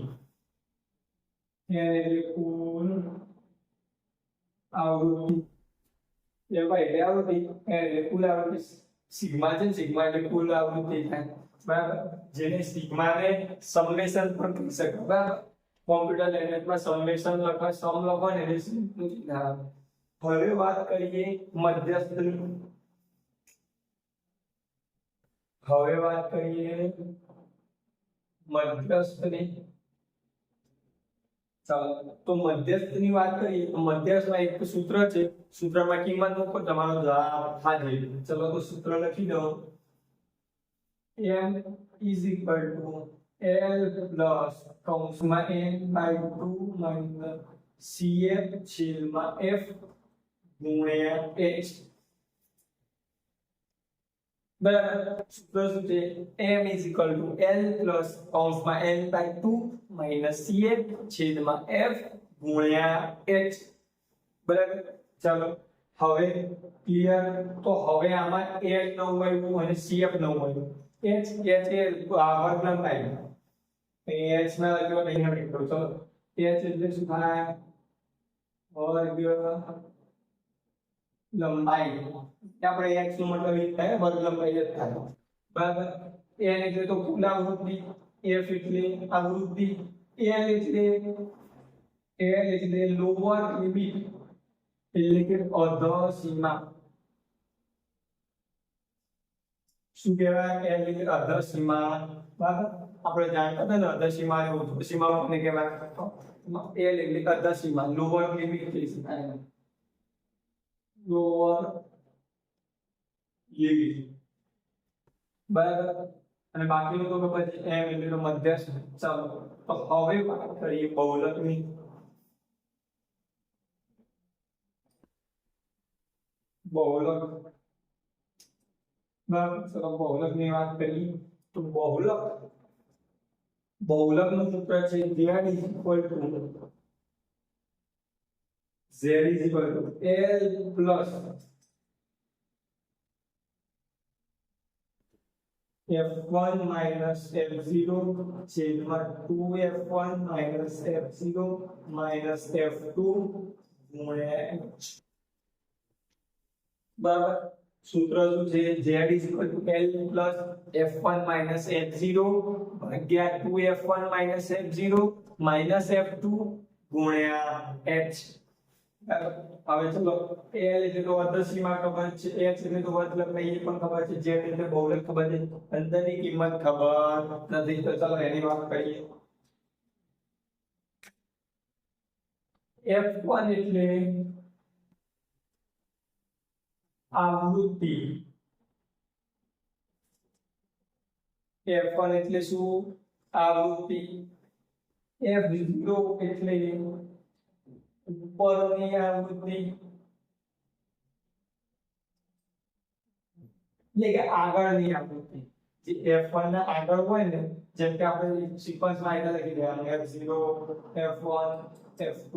n એટલે કુલ આવૃત્તિ, એટલે આવૃત્તિ, n એટલે કુલ આવૃત્તિ. સિગ્મા છે, સિગ્મા એટલે કુલ આવૃત્તિ થાય, બરાબર. જેને સિગ્માને સમેશન પણ કહી શકાય, બરાબર. કોમ્પ્યુટર લેંગ્વેજમાં સમેશન લખો, સમ લખો ને એટલે હવે વાત કરીએ મધ્યસ્થની. હવે વાત કરીએ મધ્યસ્થની ચાલો તો મધ્યસ્થની વાત કરીએ તો મધ્યસ્થમાં એક સૂત્ર છે, સૂત્રમાં કિંમત મૂકો તમારો જવાબ હાજર. ચલો તો સૂત્ર લખી દો. m is equal to l plus કૌંસમાં n/2 minus cf છેદમાં f ગુણ્યા h. બરાબર. સૂત્ર શું છે? m is equal to l plus કૌંસમાં n/2 minus cf છેદમાં f ગુણ્યા h. બરાબર. ચાલો હવે ક્લિયર. તો હવે આમાં l ન મળ્યું અને cf ન મળ્યું. h એ વર્ગ લંબાઈ h માં લખ્યો નહીં હવે કરો. ચલો h એટલે શું થાય? વર્ગ લંબાઈ. આપણે x નો મતલબ એ થાય વર્ગ લંબાઈ જ થાય. બરાબર. n એટલે તો કુલ આવૃત્તિ, f એટલે આવૃત્તિ, l એટલે લોઅર લિમિટ એટલે કે અધર સીમા. શું કહેવાય? l એટલે અધર સીમા. બરાબર. આપણે જાણતા હતા ને અધર સીમા અને ઉર્ધ્વ સીમા કોને કહેવાય? l એટલે અધર સીમા, લોઅર લિમિટ એટલે સીમા. Lower limit. બરાબર. અને બાકીનું તો પછી m એટલે તો મધ્યસ્થ. ચાલો તો હવે વાત કરીએ બહુલકની. બહુલક. બરાબર. ચલો બહુલકની વાત કરીએ તો બહુલકનું સૂત્ર છે z is equal to l plus f1 minus f0 છેદમાં 2f1 minus f0 minus f2 ગુણ્યા h. બરાબર. સૂત્ર શું છે? z is equal to l plus f1 minus f0 ભાગ્યા 2f1 minus f0 minus f2 ગુણ્યા h. હવે ચલો l એટલે તો અધર સીમા ખબર છે, h એટલે તો વર્ગ લંબાઈ એ પણ ખબર છે, z એટલે બહુલક ખબર છે, અંતરની કિંમત ખબર નથી. તો ચલો એની વાત કરીએ. f1 એટલે આવૃત્તિ. f1 એટલે શું? આવૃત્તિ. f0 એટલે ઉપરની આવૃત્તિ એટલે કે આગળની આવૃત્તિ. જે f1 ના આગળ હોય ને, જેમ કે આપણે સિક્વન્સમાં આગળ લખી દેવાનું f0 f1 f2.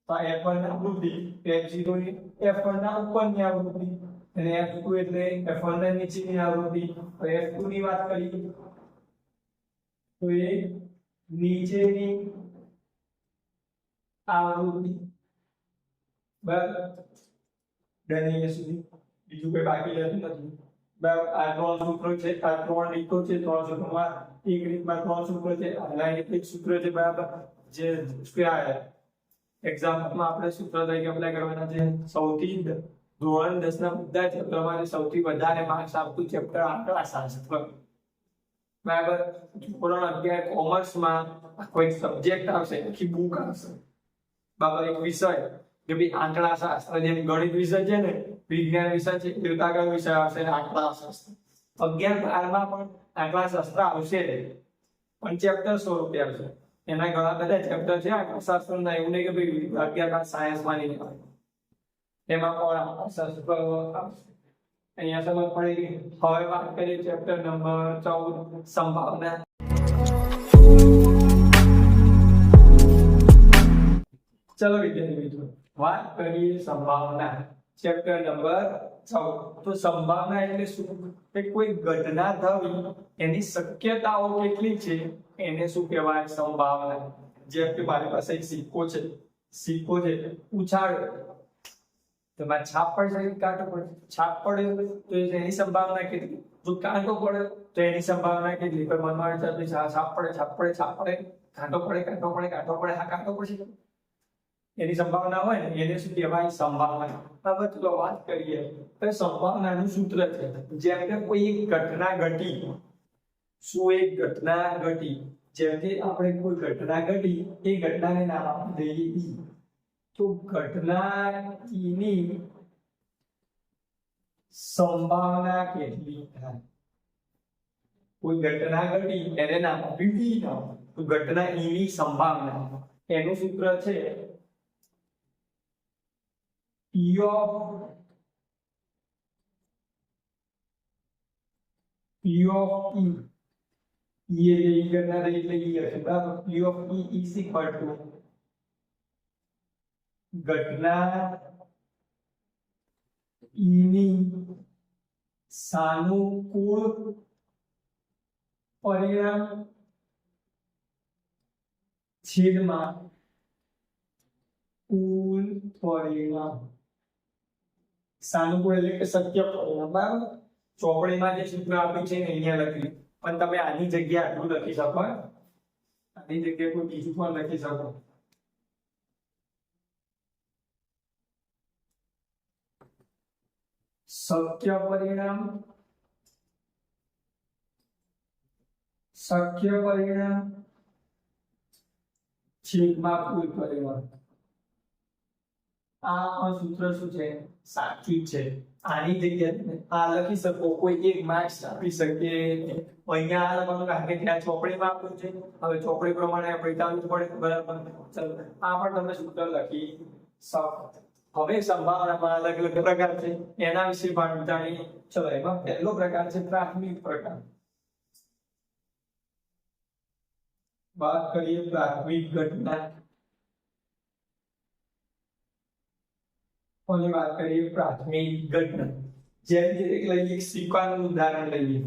તો f1 ના આવૃત્તિ, f0 ની f1 ના ઉપરની આવૃત્તિ અને f2 એટલે f1 ના નીચેની આવૃત્તિ. તો f2 ની વાત કરીએ તો એ નીચેની આવૃત્તિ. બરાબર. ડન સુધી બીજું કોઈ બાકી રહેતું નથી. બરાબર. આ ત્રણ સૂત્રો છે, આ ત્રણ રીતો છે. ત્રણ સૂત્રોમાં એક રીતમાં ત્રણ સૂત્રો છે, આના એક સૂત્ર છે. બરાબર. જે એક્ઝામ્પલમાં આપણે સૂત્ર તરીકે એપ્લાય કરવાના છે. સૌથી ધોરણ 10 ના બધા ચેપ્ટરમાંથી સૌથી વધારે માર્ક્સ આપતું ચેપ્ટર આંકડાશાસ્ત્ર. બરાબર. ધોરણ 11 કોમર્સમાં કોઈ સબ્જેક્ટ આવશે, આખી બુક આવશે. બરાબર. એક વિષય કે ભાઈ આંકડાશાસ્ત્ર, જેમ ગણિત વિષય છે ને, વિજ્ઞાન વિષય છે, એ આગળ વિષય આવશે આંકડાશાસ્ત્ર. 11 12 માં પણ આંકડાશાસ્ત્ર આવશે, પણ ચેપ્ટર સ્વરૂપે આવશે. એના ઘણા બધા ચેપ્ટર છે આંકડાશાસ્ત્રના. એવું નહીં કે ભાઈ 11 બાદ સાયન્સમાં નહીં આવે, એમાં પણ આંકડાશાસ્ત્ર આવશે. અહીંયા સમજ પડી ગઈ. હવે વાત કરીએ ચેપ્ટર નંબર 14 સંભાવના. ચલો વિદ્યાર્થી મિત્રો, વાત કરીએ સંભાવના. Chapter number 14. તો સંભાવના એટલે શું? કે કોઈ ઘટના થવી એની શક્યતાઓ કેટલી છે એને શું કહેવાય? સંભાવના. જેમ કે મારી પાસે એક સિક્કો છે, ઉછાળો તો છાપ પડશે કે કાંટો પડશે? છાપ પડે તો એની સંભાવના કેટલી? જો કાંટો પડે તો એની સંભાવના કેટલી? પણ મનમાં વિચાર છાપ પડે, કાંટો પડે, હા કાંટો પડશે. એની સંભાવના હોય ને એને શું કહેવાય? સંભાવના. હવે તો વાત કરીએ તો સંભાવનાનું સૂત્ર છે. જેમ કે કોઈ એક ઘટના ઘટી, શું એક ઘટના ઘટી જેમ કે આપણે કોઈ ઘટના ઘટી એ ઘટનાને નામ આપી દઈએ ઈ, તો ઘટના ઈની સંભાવના કેટલી થાય? કોઈ ઘટના ઘટી એને નામ આપ્યું ઈ નામ, તો ઘટના ઈની સંભાવના, એનું સૂત્ર છે P of E. ये करना है એટલે ઈ હશે બરાબર. P of E is equal to ઘટના ઈની સાનુકૂળ પરિણામ છેદમાં કુલ પરિણામ. સાનુકૂળ એટલે કે સત્ય પરિણામ બરાબર. ચોપડીમાં જે સૂત્ર આપ્યું છે અહીંયા લખ્યું, પણ તમે આની જગ્યાએ આટલું લખી શકો, આની જગ્યાએ કોઈ બીજું પણ લખી શકો. શક્ય પરિણામ છેદમાં કુલ પરિણામ. આ સૂત્ર શું છે? સાચું છે. આની જગ્યાએ આ લખી શકો, કોઈ એક માર્ક્સ આપી શકે. અહીંયા આ લખવાનું કારણ કે ત્યાં ચોપડીમાં આપ્યું છે, હવે ચોપડી પ્રમાણે આપણે ચાલવું પડે બરાબર. ચલો આ પણ તમે સૂત્ર લખી શકો. હવે સંભાવનામાં અલગ અલગ પ્રકાર છે, એના વિશે પણ જાણીએ. ચલો એમાં પહેલો પ્રકાર છે પ્રાથમિક પ્રકાર. વાત કરીએ પ્રાથમિક ઘટના, કોની વાત કરીએ? પ્રાથમિક ઘટના. જેમ કે એક સિક્કાનું ઉદાહરણ લઈએ.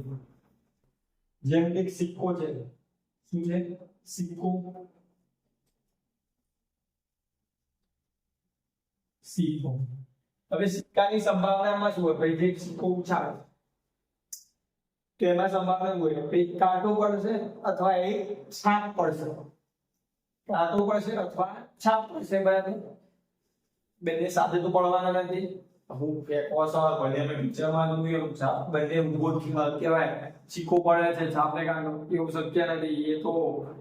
જેમ કે એક સિક્કો છે. શું છે? સિક્કો. હવે સિક્કાની સંભાવનામાં શું હોય? જે સિક્કો ઉછાળે તો એમાં સંભાવના હોય એક કાંટો પડશે અથવા એક છાપ પડશે. કાંટો પડશે અથવા છાપ પડશે બરાબર. બંને સાથે તો પડવાના નથી. હું ફેંકવા સવાલ ભલે અમે પિક્ચરમાં જોયું છાપ બંને ઉભો કહેવાય, સિક્કો પડે છે છાપને કાંટો, એવું શક્ય નથી. એ તો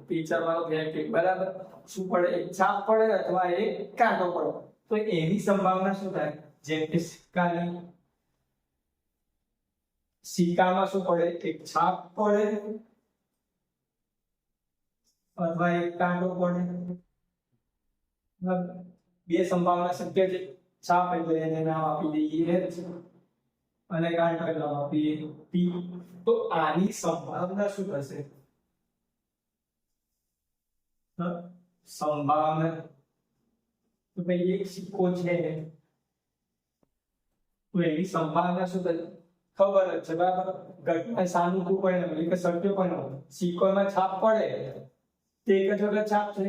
પિક્ચરમાં ફેંકે બરાબર. શું પડે? એક છાપ પડે અથવા એક કાંટો પડે. તો એની સંભાવના શું થાય? જેમ કે સિક્કામાં શું પડે? એક છાપ પડે અથવા એક કાંટો પડે. બે સંભાવના શક્ય છે. છાપ એટલે એને નામ આપી દઈએ H અને કાંટો નામ આપીએ P. તો આની સંભાવના શું થશે? સંભાવના તો ભાઈ એક સિક્કો છે તો એની સંભાવના શું થશે? ખબર જ છે બરાબર. ઘટના સાનુકૂળ પરિણામ એટલે કે સત્ય પરિણામ. સિક્કોમાં છાપ પડે તે એક જ વખત છાપ છે,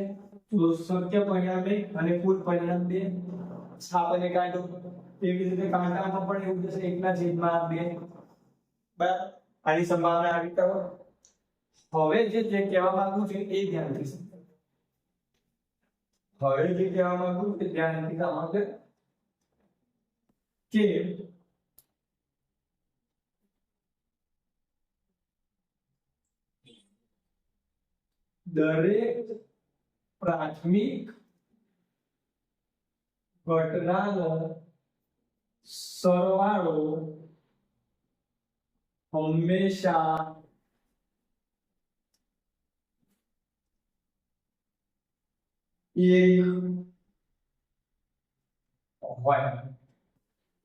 તો સત્ય પરિણામ એક અને કુલ પરિણામ બે. છાપ અને કાંટો એવી રીતે કાંટામાં પણ એવું થશે, એકના છેદમાં બે બરાબર. આની સંભાવના આવી તો હવે જે કહેવા માંગુ છું એ ધ્યાનથી સમજો. હવે જે કહેવા માંગુ છું એ ધ્યાનથી સમજો કે દરેક પ્રાથમિક ઘટનાનો સરવાળો હંમેશા એક હોય.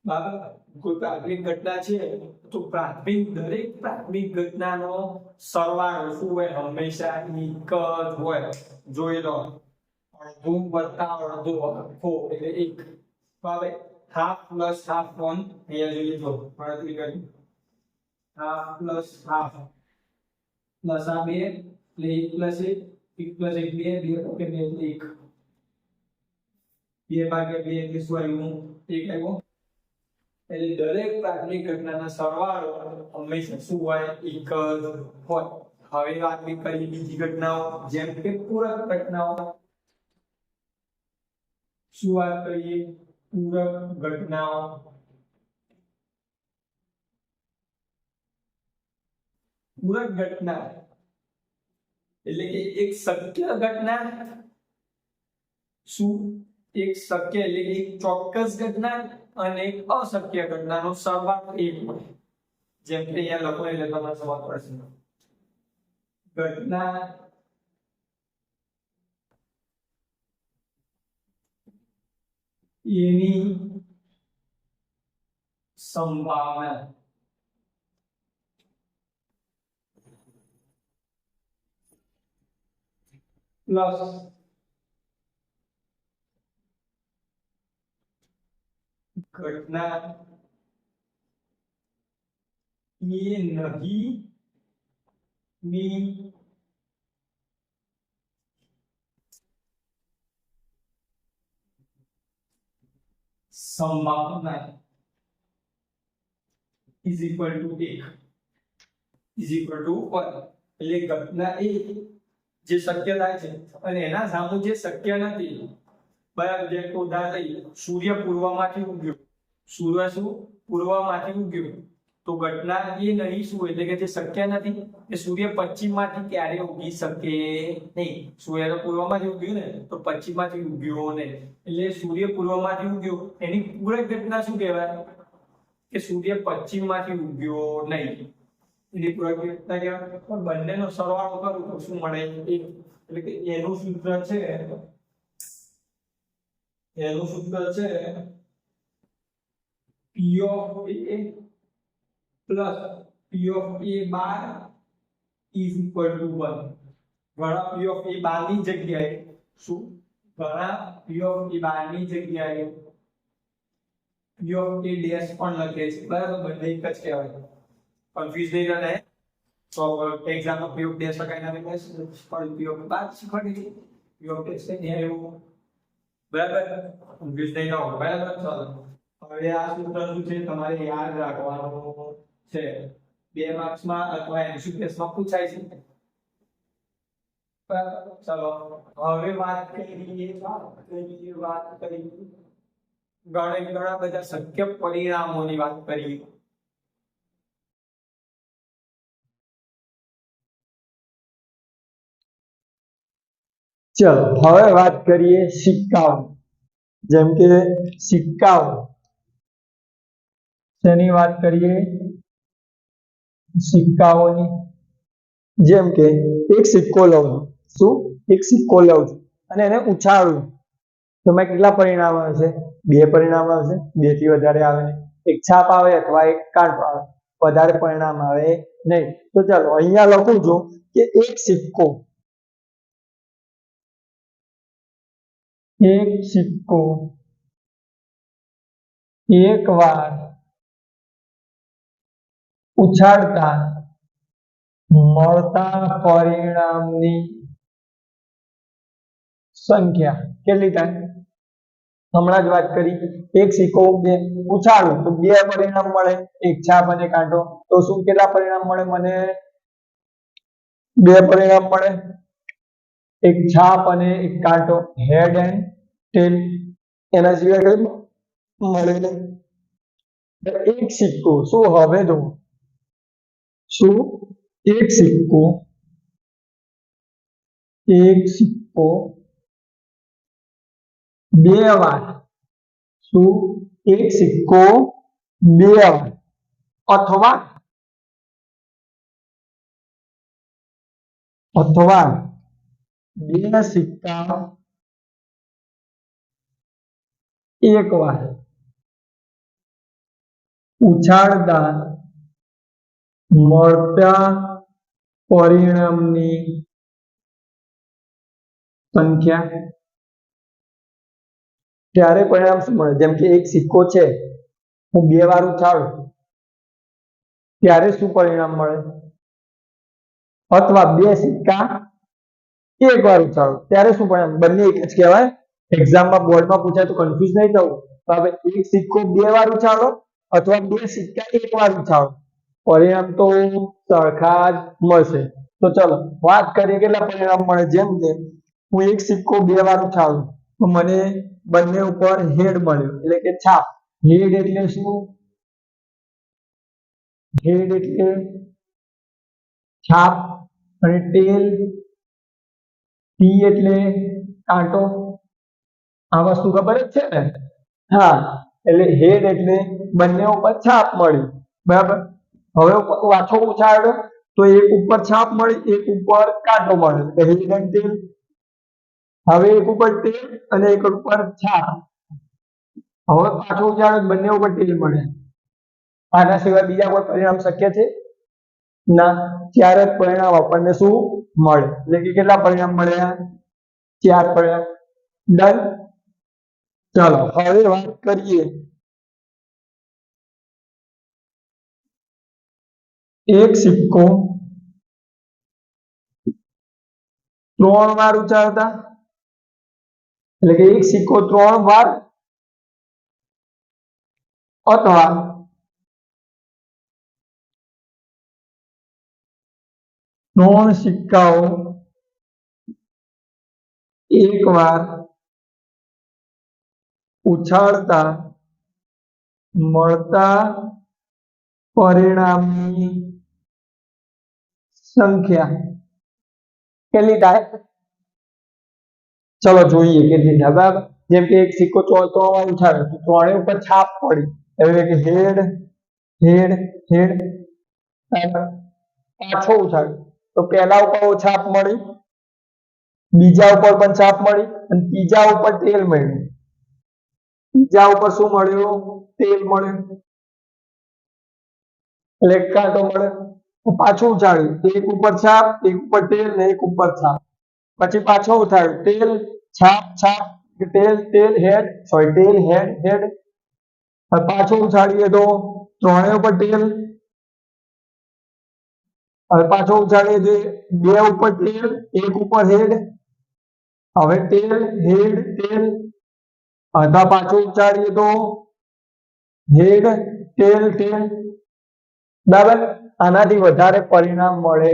બરાબર. કોઈ પ્રાથમિક ઘટના છે તો દરેક પ્રાથમિક ઘટનાનો સરવાળો શું હોય? હંમેશા એક જ હોય. જોઈ લો, અડધું વત્તા અડધું આખો એટલે એક. હવે હાફ પ્લસ હાફ 1 અહીંયા જોઈએ તો ગણતરી કરી. હાફ પ્લસ હાફ પ્લસ આ બે એટલે 1 પ્લસ 1 1 પ્લસ 1 2 2 કે 2 એટલે 1 2 ભાગ્યા 2 એટલે શું આવ્યું? 1 આવ્યો. એટલે દરેક પ્રાથમિક ઘટનાનો સરવાળો હંમેશા શું હોય? એક જ હોય. હવે વાત કરીએ બીજી ઘટનાઓ, જેમ કે પૂરક ઘટનાઓ. શું વાત કરીએ? પૂરક ઘટનાઓ. પૂરક ઘટના એટલે કે એક શક્ય ઘટના શું એક શક્ય એટલે કે એક ચોક્કસ ઘટના અને એક અશક્ય ઘટનાનો સરવાળો એક હોય. જેમ કે અહીંયા લખો એટલે તમને સમજ પડશે. ઘટના એની સંભાવના પ્લસ ઘટના એ નહીં ની સંભાવના is equal to 1 is equal to 1. એટલે ઘટના એ જે શક્ય થાય છે અને એના સામે જે શક્ય નથી. બરાબર. જે ઉદાહરણ લઈએ, સૂર્ય પૂર્વમાંથી ઉગ્યો. સૂર્ય શું પૂર્વમાંથી ઉગ્યો, તો ઘટના એ નહીં શું એટલે કે જે શક્ય નથી કે સૂર્ય પશ્ચિમમાંથી ક્યારે ઉગી શકે નહીં. સૂર્ય તો પૂર્વમાંથી ઉગ્યો ને, તો પશ્ચિમમાંથી ઉગ્યો નહીં. એટલે સૂર્ય પૂર્વમાંથી ઉગ્યો એની પૂરક ઘટના શું કહેવાય કે સૂર્ય પશ્ચિમમાંથી ઉગ્યો નહીં. એની પૂરક ઘટના કહેવાય. પણ બંનેનો સરવાળો કરું તો શું મળે? એટલે કે એનું સૂત્ર છે P of A plus P of A bar is equal to 1. ઘણા P of A bar ની જગ્યાએ શું ઘણા P of A bar ની જગ્યાએ P of A dash પણ લખે છે. બરાબર. બંને એક જ કહેવાય. કન્ફ્યુઝ નહીં રહે તો એક્ઝામમાં P of dash લખાઈને આવે પણ P of bar શીખવાડી P of dash ને એવું. બરાબર. કન્ફ્યુઝ નહીં રહો. બરાબર. ચાલો હવે આ સૂત્ર શું છે તમારે યાદ રાખવાનું છે. 2 માર્ક્સમાં અથવા એમસીક્યુમાં પૂછાય છે. બરાબર. ચાલો હવે વાત કરીએ ઘણા બધા શક્ય પરિણામોની વાત કરીએ.
ચલો હવે વાત કરીએ સિક્કાઓ. જેમ કે સિક્કાઓ તેની વાત કરીએ સિક્કાઓની. જેમ કે એક સિક્કો લઉં છું અને એને ઉછાળું તો મેં કેટલા પરિણામ આવશે? 2 પરિણામ આવશે. 2 થી વધારે આવે નહીં. એક છાપ આવે અથવા એક કાંટો આવે. વધારે પરિણામ આવે નહીં. તો ચાલો અહીંયા લખું છું કે એક સિક્કો એક વાર ઉછાળતા મળતા પરિણામની સંખ્યા કેટલી થાય? હમણાં જ વાત કરી. એક સિક્કો ઉછાળું તો 2 પરિણામ મળે, એક છાપ અને કાંટો. તો શું કેટલા પરિણામ મળે મને? 2 પરિણામ મળે. એક છાપ અને એક કાંટો, હેડ એન્ડ ટેલ. એના સિવાય કઈ મળે નહીં. એક સિક્કો શું હવે તો શું એક સિક્કો 2 વાર શું એક સિક્કો 2 વાર અથવા 2 સિક્કા 1 વાર ઉછાળતા મળતા પરિણામની સંખ્યા. ત્યારે પરિણામ શું મળે? જેમ કે એક સિક્કો છે, હું 2 વાર ઉછાળું ત્યારે શું પરિણામ મળે? અથવા 2 સિક્કા 1 વાર ઉછાળું ત્યારે શું પરિણામ? બંને એક જ કહેવાય. એક્ઝામમાં બોર્ડમાં પૂછાય તો કન્ફ્યુઝ નહીં થવું. હવે એક સિક્કો 2 વાર ઉછાળો અથવા 2 સિક્કા 1 વાર ઉછાળો, પરિણામ તો સરખા જ મળશે. તો ચલો વાત કરીએ કેટલા પરિણામ મળે. જેમ કે હું એક સિક્કો 2 વાર ઉછાળું તો મને બંને ઉપર હેડ મળ્યો એટલે કે છાપ. હેડ એટલે શું? હેડ એટલે છાપ અને ટેલ ટી એટલે કાંટો, આ વસ્તુ ખબર જ છે ને? હા, એટલે હેડ એટલે બંને ઉપર છાપ મળી, બરાબર. હવે પાછો ઉછાળ્યો તો એક ઉપર છાપ મળી, એક ઉપર કાંટો મળ્યો, એટલે હેડ અને ટેલ. હવે એક ઉપર ટેલ અને એક ઉપર છાપ. હવે પાછો ઉછાળ્યો બંને ઉપર ટેલ મળે. આના સિવાય બીજા કોઈ પરિણામ શક્ય છે? ના. ચાર જ પરિણામ આપણને શું મળે? એટલે કે કેટલા પરિણામ મળ્યા? 4 પરિણામ. ડન. ચાલો હવે વાત કરીએ એક સિક્કો 3 વાર ઉછાળતા, એટલે કે એક સિક્કો 3 વાર અથવા 3 સિક્કાઓ એક વાર ઉછાળતા મળતા પરિણામની સંખ્યા કેટલી થાય? ચલો જોઈએ કેટલી થાય, બરાબર. જેમ કે એક સિક્કો 3 વાર ઉછાળ્યો તો ત્રણેય ઉપર છાપ પડી, એટલે કે હેડ હેડ હેડ. પાછો ઉછાળ્યો તો પહેલા ઉપર છાપ મળી, બીજા ઉપર પણ છાપ મળી અને ત્રીજા ઉપર ટેલ મળ્યું. ત્રીજા ઉપર શું મળ્યું? ટેલ મળ્યું, એટલે કાંટો મળે. પાછું ઉછાળ્યું તો એક ઉપર છાપ, એક ઉપર ટેલ ને એક ઉપર છાપ. પછી પાછો ઉછાળ્યું, ટેલ છાપ છાપ, ટેલ ટેલ હેડ, સોરી ટેલ હેડ હેડ. પાછો ઉછાળીએ તો ત્રણેય ઉપર ટેલ. હવે પાછો ઉછાળીએ તો બે ઉપર ટેલ, એક ઉપર હેડ. હવે ટેલ હેડ ટેલ. અડધા પાછો ઉછાળીએ તો હેડ ટેલ ટેલ. બરાબર. આનાથી વધારે પરિણામ મળે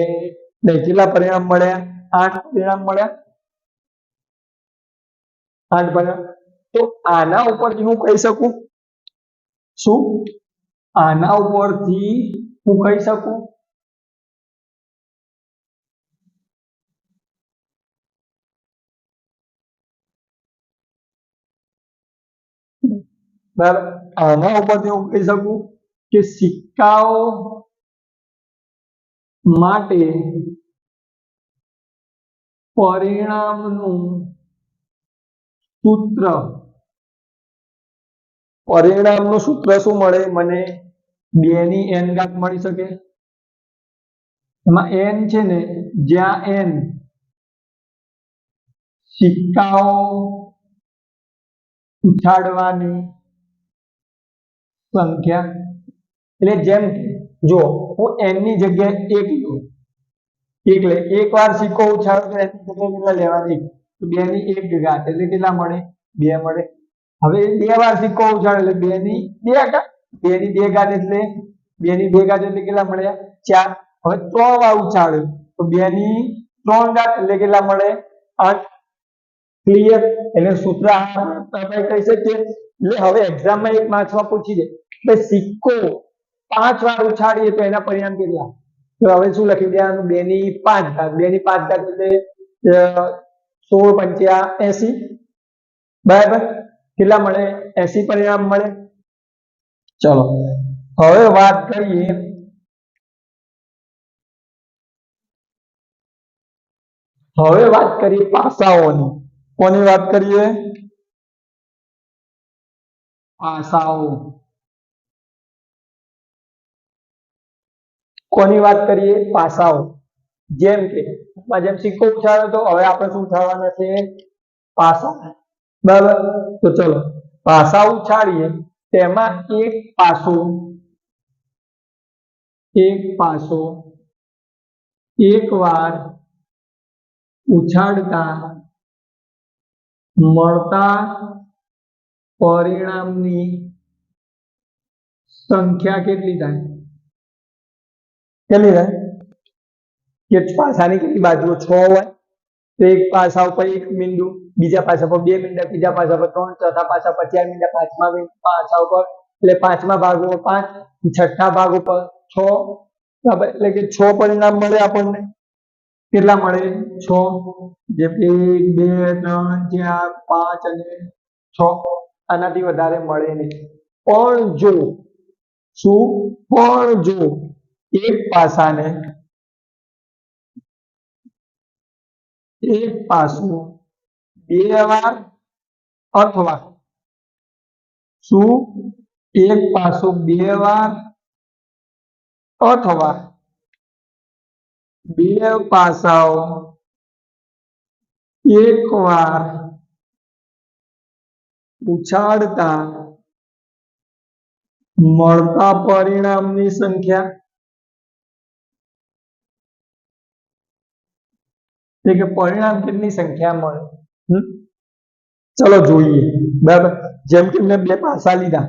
નહીં. કેટલા પરિણામ મળ્યા? 8 પરિણામ મળ્યા. 8 પરિણામ. તો આના ઉપરથી હું કહી શકું શું? આના ઉપરથી હું કહી શકું બરાબર. આના ઉપરથી હું કહી શકું કે સિક્કાઓ માટે પરિણામનું સૂત્ર, પરિણામનું સૂત્ર શું મળે મને? 2 ની n ઘાત મળી શકે. એમાં n છે ને, જ્યાં n સિક્કાઓ ઉછાળવાની સંખ્યા, એટલે જેમ કે જો હું n ની જગ્યાએ 1 લઉં, એટલે એક વાર સિક્કો ઉછાળો તો એની જગ્યાએ કેટલા લેવાની? તો 2 ની 1 ઘાત, એટલે કેટલા મળે? 2 મળે. હવે 2 વાર સિક્કો ઉછાળે એટલે 2 ની 2 ઘાત, 2 ની 2 ઘાત એટલે 2 ની 2 ઘાત એટલે કેટલા મળ્યા? 4. હવે 3 વાર ઉછાળ્યો તો 2 ની 3 ઘાત એટલે કેટલા મળે? 8. ક્લિયર? એટલે સૂત્ર આપણે કહી શકીએ. એટલે હવે એક્ઝામમાં એક માર્ક્સમાં પૂછી દે કે સિક્કો 5 વાર ઉછાળીએ તો એના પરિણામ કેટલા? તો હવે શું લખી દેવાનું? 2 ની 5 ઘાત, 2 ની 5 ઘાત એટલે 16 પંચ્યા 80. બરાબર. કેટલા મળે? 80 પરિણામ મળે. ચલો હવે વાત કરીએ પાસાઓની. કોની વાત કરીએ? પાસાઓ. કોની વાત કરીએ? પાસાઓ. જેમ કે જેમ સિક્કો ઉછાળ્યો તો હવે આપણે શું ઉછાળવાના છે? પાસા. બરાબર. તો ચલો પાસા ઉછાળીએ તેમાં એક પાસો એક વાર ઉછાળતા મળતા પરિણામની સંખ્યા કેટલી થાય? કેટલી થાય? કે પાસાની કેટલી બાજુઓ? 6 હોય તો એક પાસા ઉપર 1 બિંદુ, બીજા પાસા પર 2 બિંદુ, ત્રીજા પાસા પર 3, ચોથા પાસા પર 4 બિંદુ, પાંચમા પાસા ઉપર એટલે પાંચમા ભાગ ઉપર 5, છઠ્ઠા ભાગ ઉપર 6. બરાબર. એટલે કે 6 પરિણામ મળે આપણને. કેટલા મળે 6 જેમ કે 1 2 3 4 5 અને 6 આનાથી વધારે મળે નહીં પણ જો શું પણ જો એક પાસાને એક પાસું બે વાર અથવા શું એક પાસું બે વાર અથવા બે પાસાઓ એક વાર ઉછાળતા મળતા પરિણામની સંખ્યા એટલે કે પરિણામ કેટલી સંખ્યા મળે ચલો જોઈએ બરાબર જેમ કે મેં બે પાસા લીધા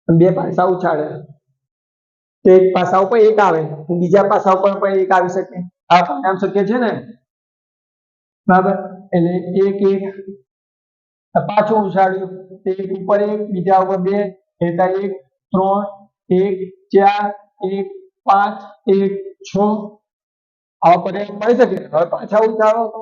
બે પાસા ઉછાળે તો એક પાસા ઉપર એક આવે બીજા પાસા ઉપર પણ એક આવી શકે આ પરિણામ શક્ય છે ને બરાબર એટલે એક એક પાછું ઉછાળ્યું એક ઉપર એક બીજા ઉપર બે એટલે 1 3 1 4 1 5 1 6 આવા પરિણામ મળી શકે હવે પાછા ઉછાળો તો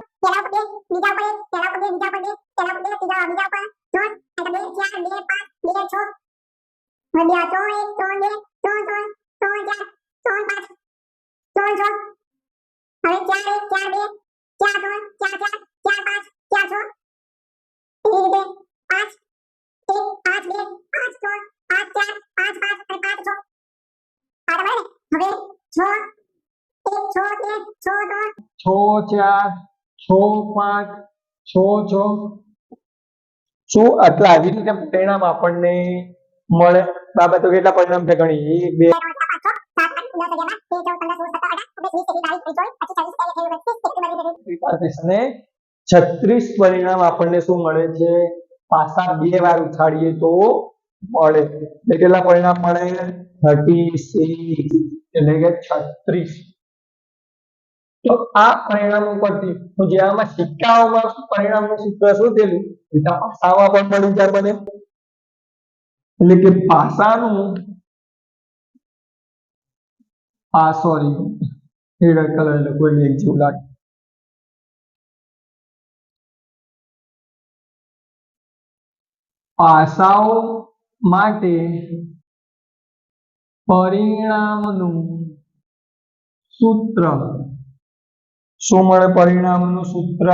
છ ચાર છ પાંચ છ છ શું આટલા આવી રીતે પરિણામ આપણને મળે બાબા તો કેટલા પરિણામ છે ગણી 1 2 અને 36 પરિણામ આપણને શું મળે છે પાસા બે વાર ઉછાળીએ તો મળે એટલે કેટલા પરિણામ મળે 36 એટલે કે 36 તો આ પરિણામો પરથી હું જે આમાં સિક્કાઓમાં પરિણામનું સૂત્ર શોધેલું એટલે પાસામાં પણ મળી જાય મને એટલે કે પાસાનું સોરી રેડ કલર એટલે કોઈ એક જેવું લાગે પાસાઓ માટે પરિણામનું સૂત્ર શું મળે પરિણામનું સૂત્ર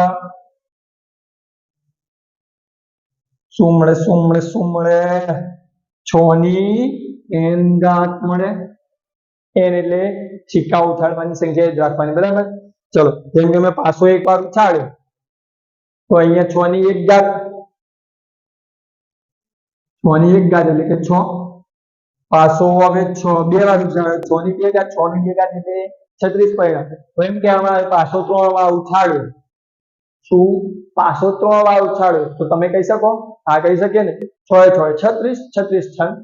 શું મળે 6 ની n ઘાત મળે n એટલે સિક્કા ઉછાળવાની સંખ્યા જ રાખવાની બરાબર ચલો જેમ કે મેં પાસો એક વાર ઉછાળ્યો તો અહીંયા 6 ની 1 ઘાત 6 ની 1 ઘાત એટલે કે 6 પાસો હવે 6 બે વાર ઉછાળ્યો 6 ની 2 ઘાત 6 ની 2 ઘાત એટલે 36 પરિણામ તો એમ કે આમાં પાસો 3 વાર ઉછાળ્યો શું પાસો 3 વાર ઉછાળ્યો તો તમે કહી શકો આ કહી શકીએ ને 6 36 36 6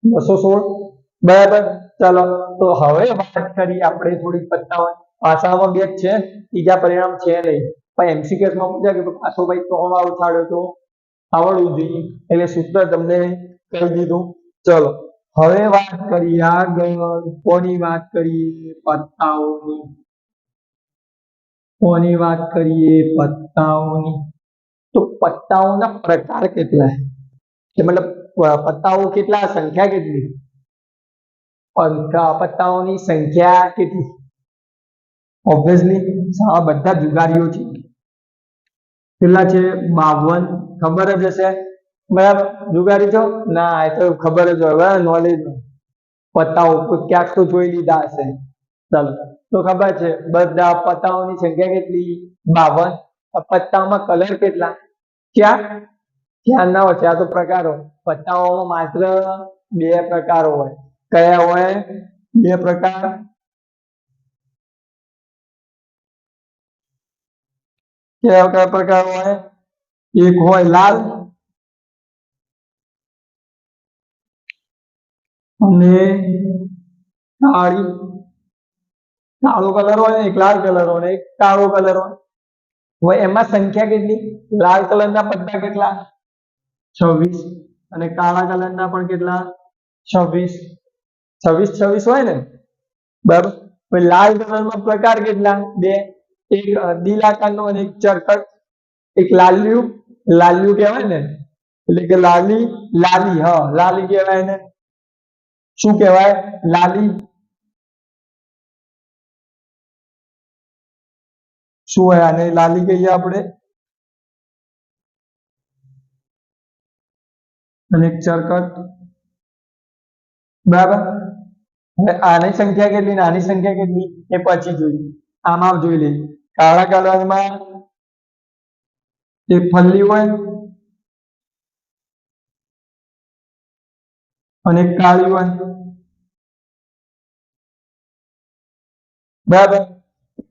216 બરાબર ચાલો તો હવે વાત કરી આપણે થોડી પત્તાઓ પાસામાં બે છે ત્રીજા પરિણામ છે નહીં પણ એમસીક્યુએસ માં પૂછ્યા કે પાસો ભાઈ 3 વાર ઉછાળ્યો તો આવડવું જોઈએ એટલે સૂત્ર તમને કહી દીધું ચલો હવે વાત કરીએ આગળ કોની વાત કરીએ પત્તાઓની કોની વાત કરીએ પત્તાઓની તો પત્તાઓના પ્રકાર કેટલા છે મતલબ પત્તાઓ કેટલા સંખ્યા કેટલી પત્તાઓની સંખ્યા કેટલી ઓબ્વિયસલી આ બધા જુગારીઓ છે કેટલા છે 52 ખબર જ હશે બરાબર જુગારી છો ના એ તો ખબર જ હોય નોલેજ પત્તાઓ ક્યાંક તો જોઈ લીધા હશે ચાલો તો ખબર છે બધા પત્તાઓની સંખ્યા કેટલી 52 પત્તાઓમાં કલર કેટલા ક્યાં ના હોય ત્યાં તો પ્રકારો પત્તાઓમાં માત્ર બે પ્રકારો હોય કયા હોય બે પ્રકાર કયા પ્રકાર હોય એક હોય લાલ અને કાળો કલર હોય એક લાલ કલર હોય એક કાળો કલર હોય એમાં સંખ્યા કેટલી લાલ કલરના પત્તા કેટલા 26 અને કાળા કલરના પણ કેટલા 26 હોય ને બરાબર પછી લાલ કલરમાં પ્રકાર કેટલા? બે. એક દિલ આકારનો અને એક ચરકટ. એક લાલ્યું, લાલ્યું કહેવાય ને, એટલે કે લાલી, લાલી, હા લાલી કહેવાય ને. શું કહેવાય? લાલી. શું હોય આને? લાલી કહીએ આપણે. અને એક ચરકટ. બરાબર. હવે આની સંખ્યા કેટલી ને આની સંખ્યા કેટલી એ પછી જોઈએ. આમાં જોઈ લઈએ. કાળા કલરમાં એક ફલ્લી હોય અને એક કાળી હોય. બરાબર.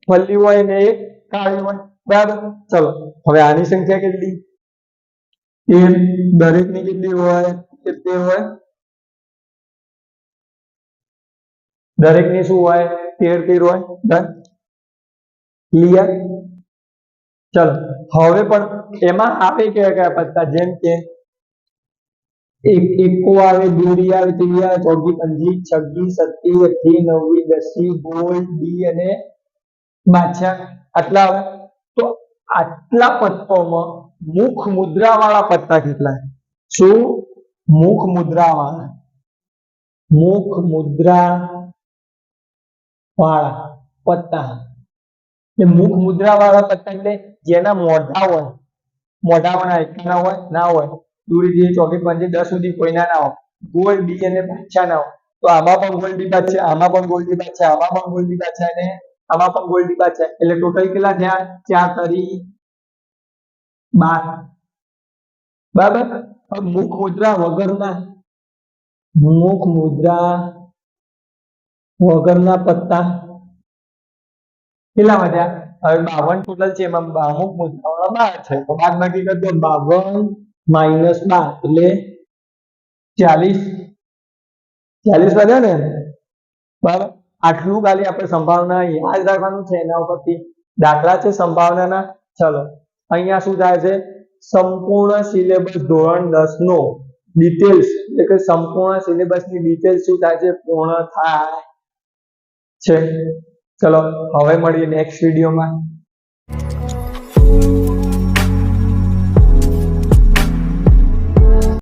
ફલ્લી હોય ને એક કાળી હોય. બરાબર. ચલો હવે આની સંખ્યા કેટલી? 13. દરેકની કેટલી હોય? 13 હોય. દરેકની શું હોય? 13 હોય. ડન. ક્લિયર? ચલો હવે પણ એમાં આવે કયા કયા પત્તા? જેમ કે એક એકો આવે, દોરી આવે, ત્રીજી આવે, ચોગી, પંજી, છગ્ગી, સત્તી, અઠ્ઠી, નવમી, દસમી, ગોળ, ડી અને બાદશાહ. આટલા આવે. તો આટલા પત્તોમાં મુખ મુદ્રા વાળા પત્તા કેટલા? શું? મુખ મુદ્રા વાળા. મુખ મુદ્રા વાળા પત્તા. એ મુખ મુદ્રા વાળા પત્તા એટલે જેના મોઢા હોય. મોઢામાં એકાના હોય ના હોય. દોરી જે ચોકી પંજી 10 સુધી કોઈના ના હોય. ગોળ, ડી અને બાદશાહ ના હોય. તો આમાં પણ ગોળ, ડી, બાદશાહ, આમાં પણ ગોળ, ડી, બાદશાહ, આમાં પણ ગોળ, ડી, બાદશાહ અને આમાં પણ ગોળ, ડી, બાદશાહ. એટલે ટોટલ કેટલા થયા? 4 તરી 12. બરાબર. હવે મુખ મુદ્રા વગરના, મુખ મુદ્રા વગરના પત્તા કેટલા વધ્યા? હવે 52 ટોટલ છે, એમાં મુખ મુદ્રા 12 છે. તો બાદબાકી કરી દો. 52 માઇનસ 12 એટલે 40 વધ્યા ને. બરાબર. આટલું ખાલી આપણે સંભાવના યાદ રાખવાનું છે. એના ઉપરથી દાખલા છે સંભાવનાના. ચલો અહીંયા શું થાય છે? સંપૂર્ણ સિલેબસ ધોરણ 10 નો ડિટેલ્સ, એટલે કે સંપૂર્ણ સિલેબસની ડિટેલ્સ શું થાય છે? પૂર્ણ થાય છે. ચલો હવે મળીએ નેક્સ્ટ વિડીયોમાં.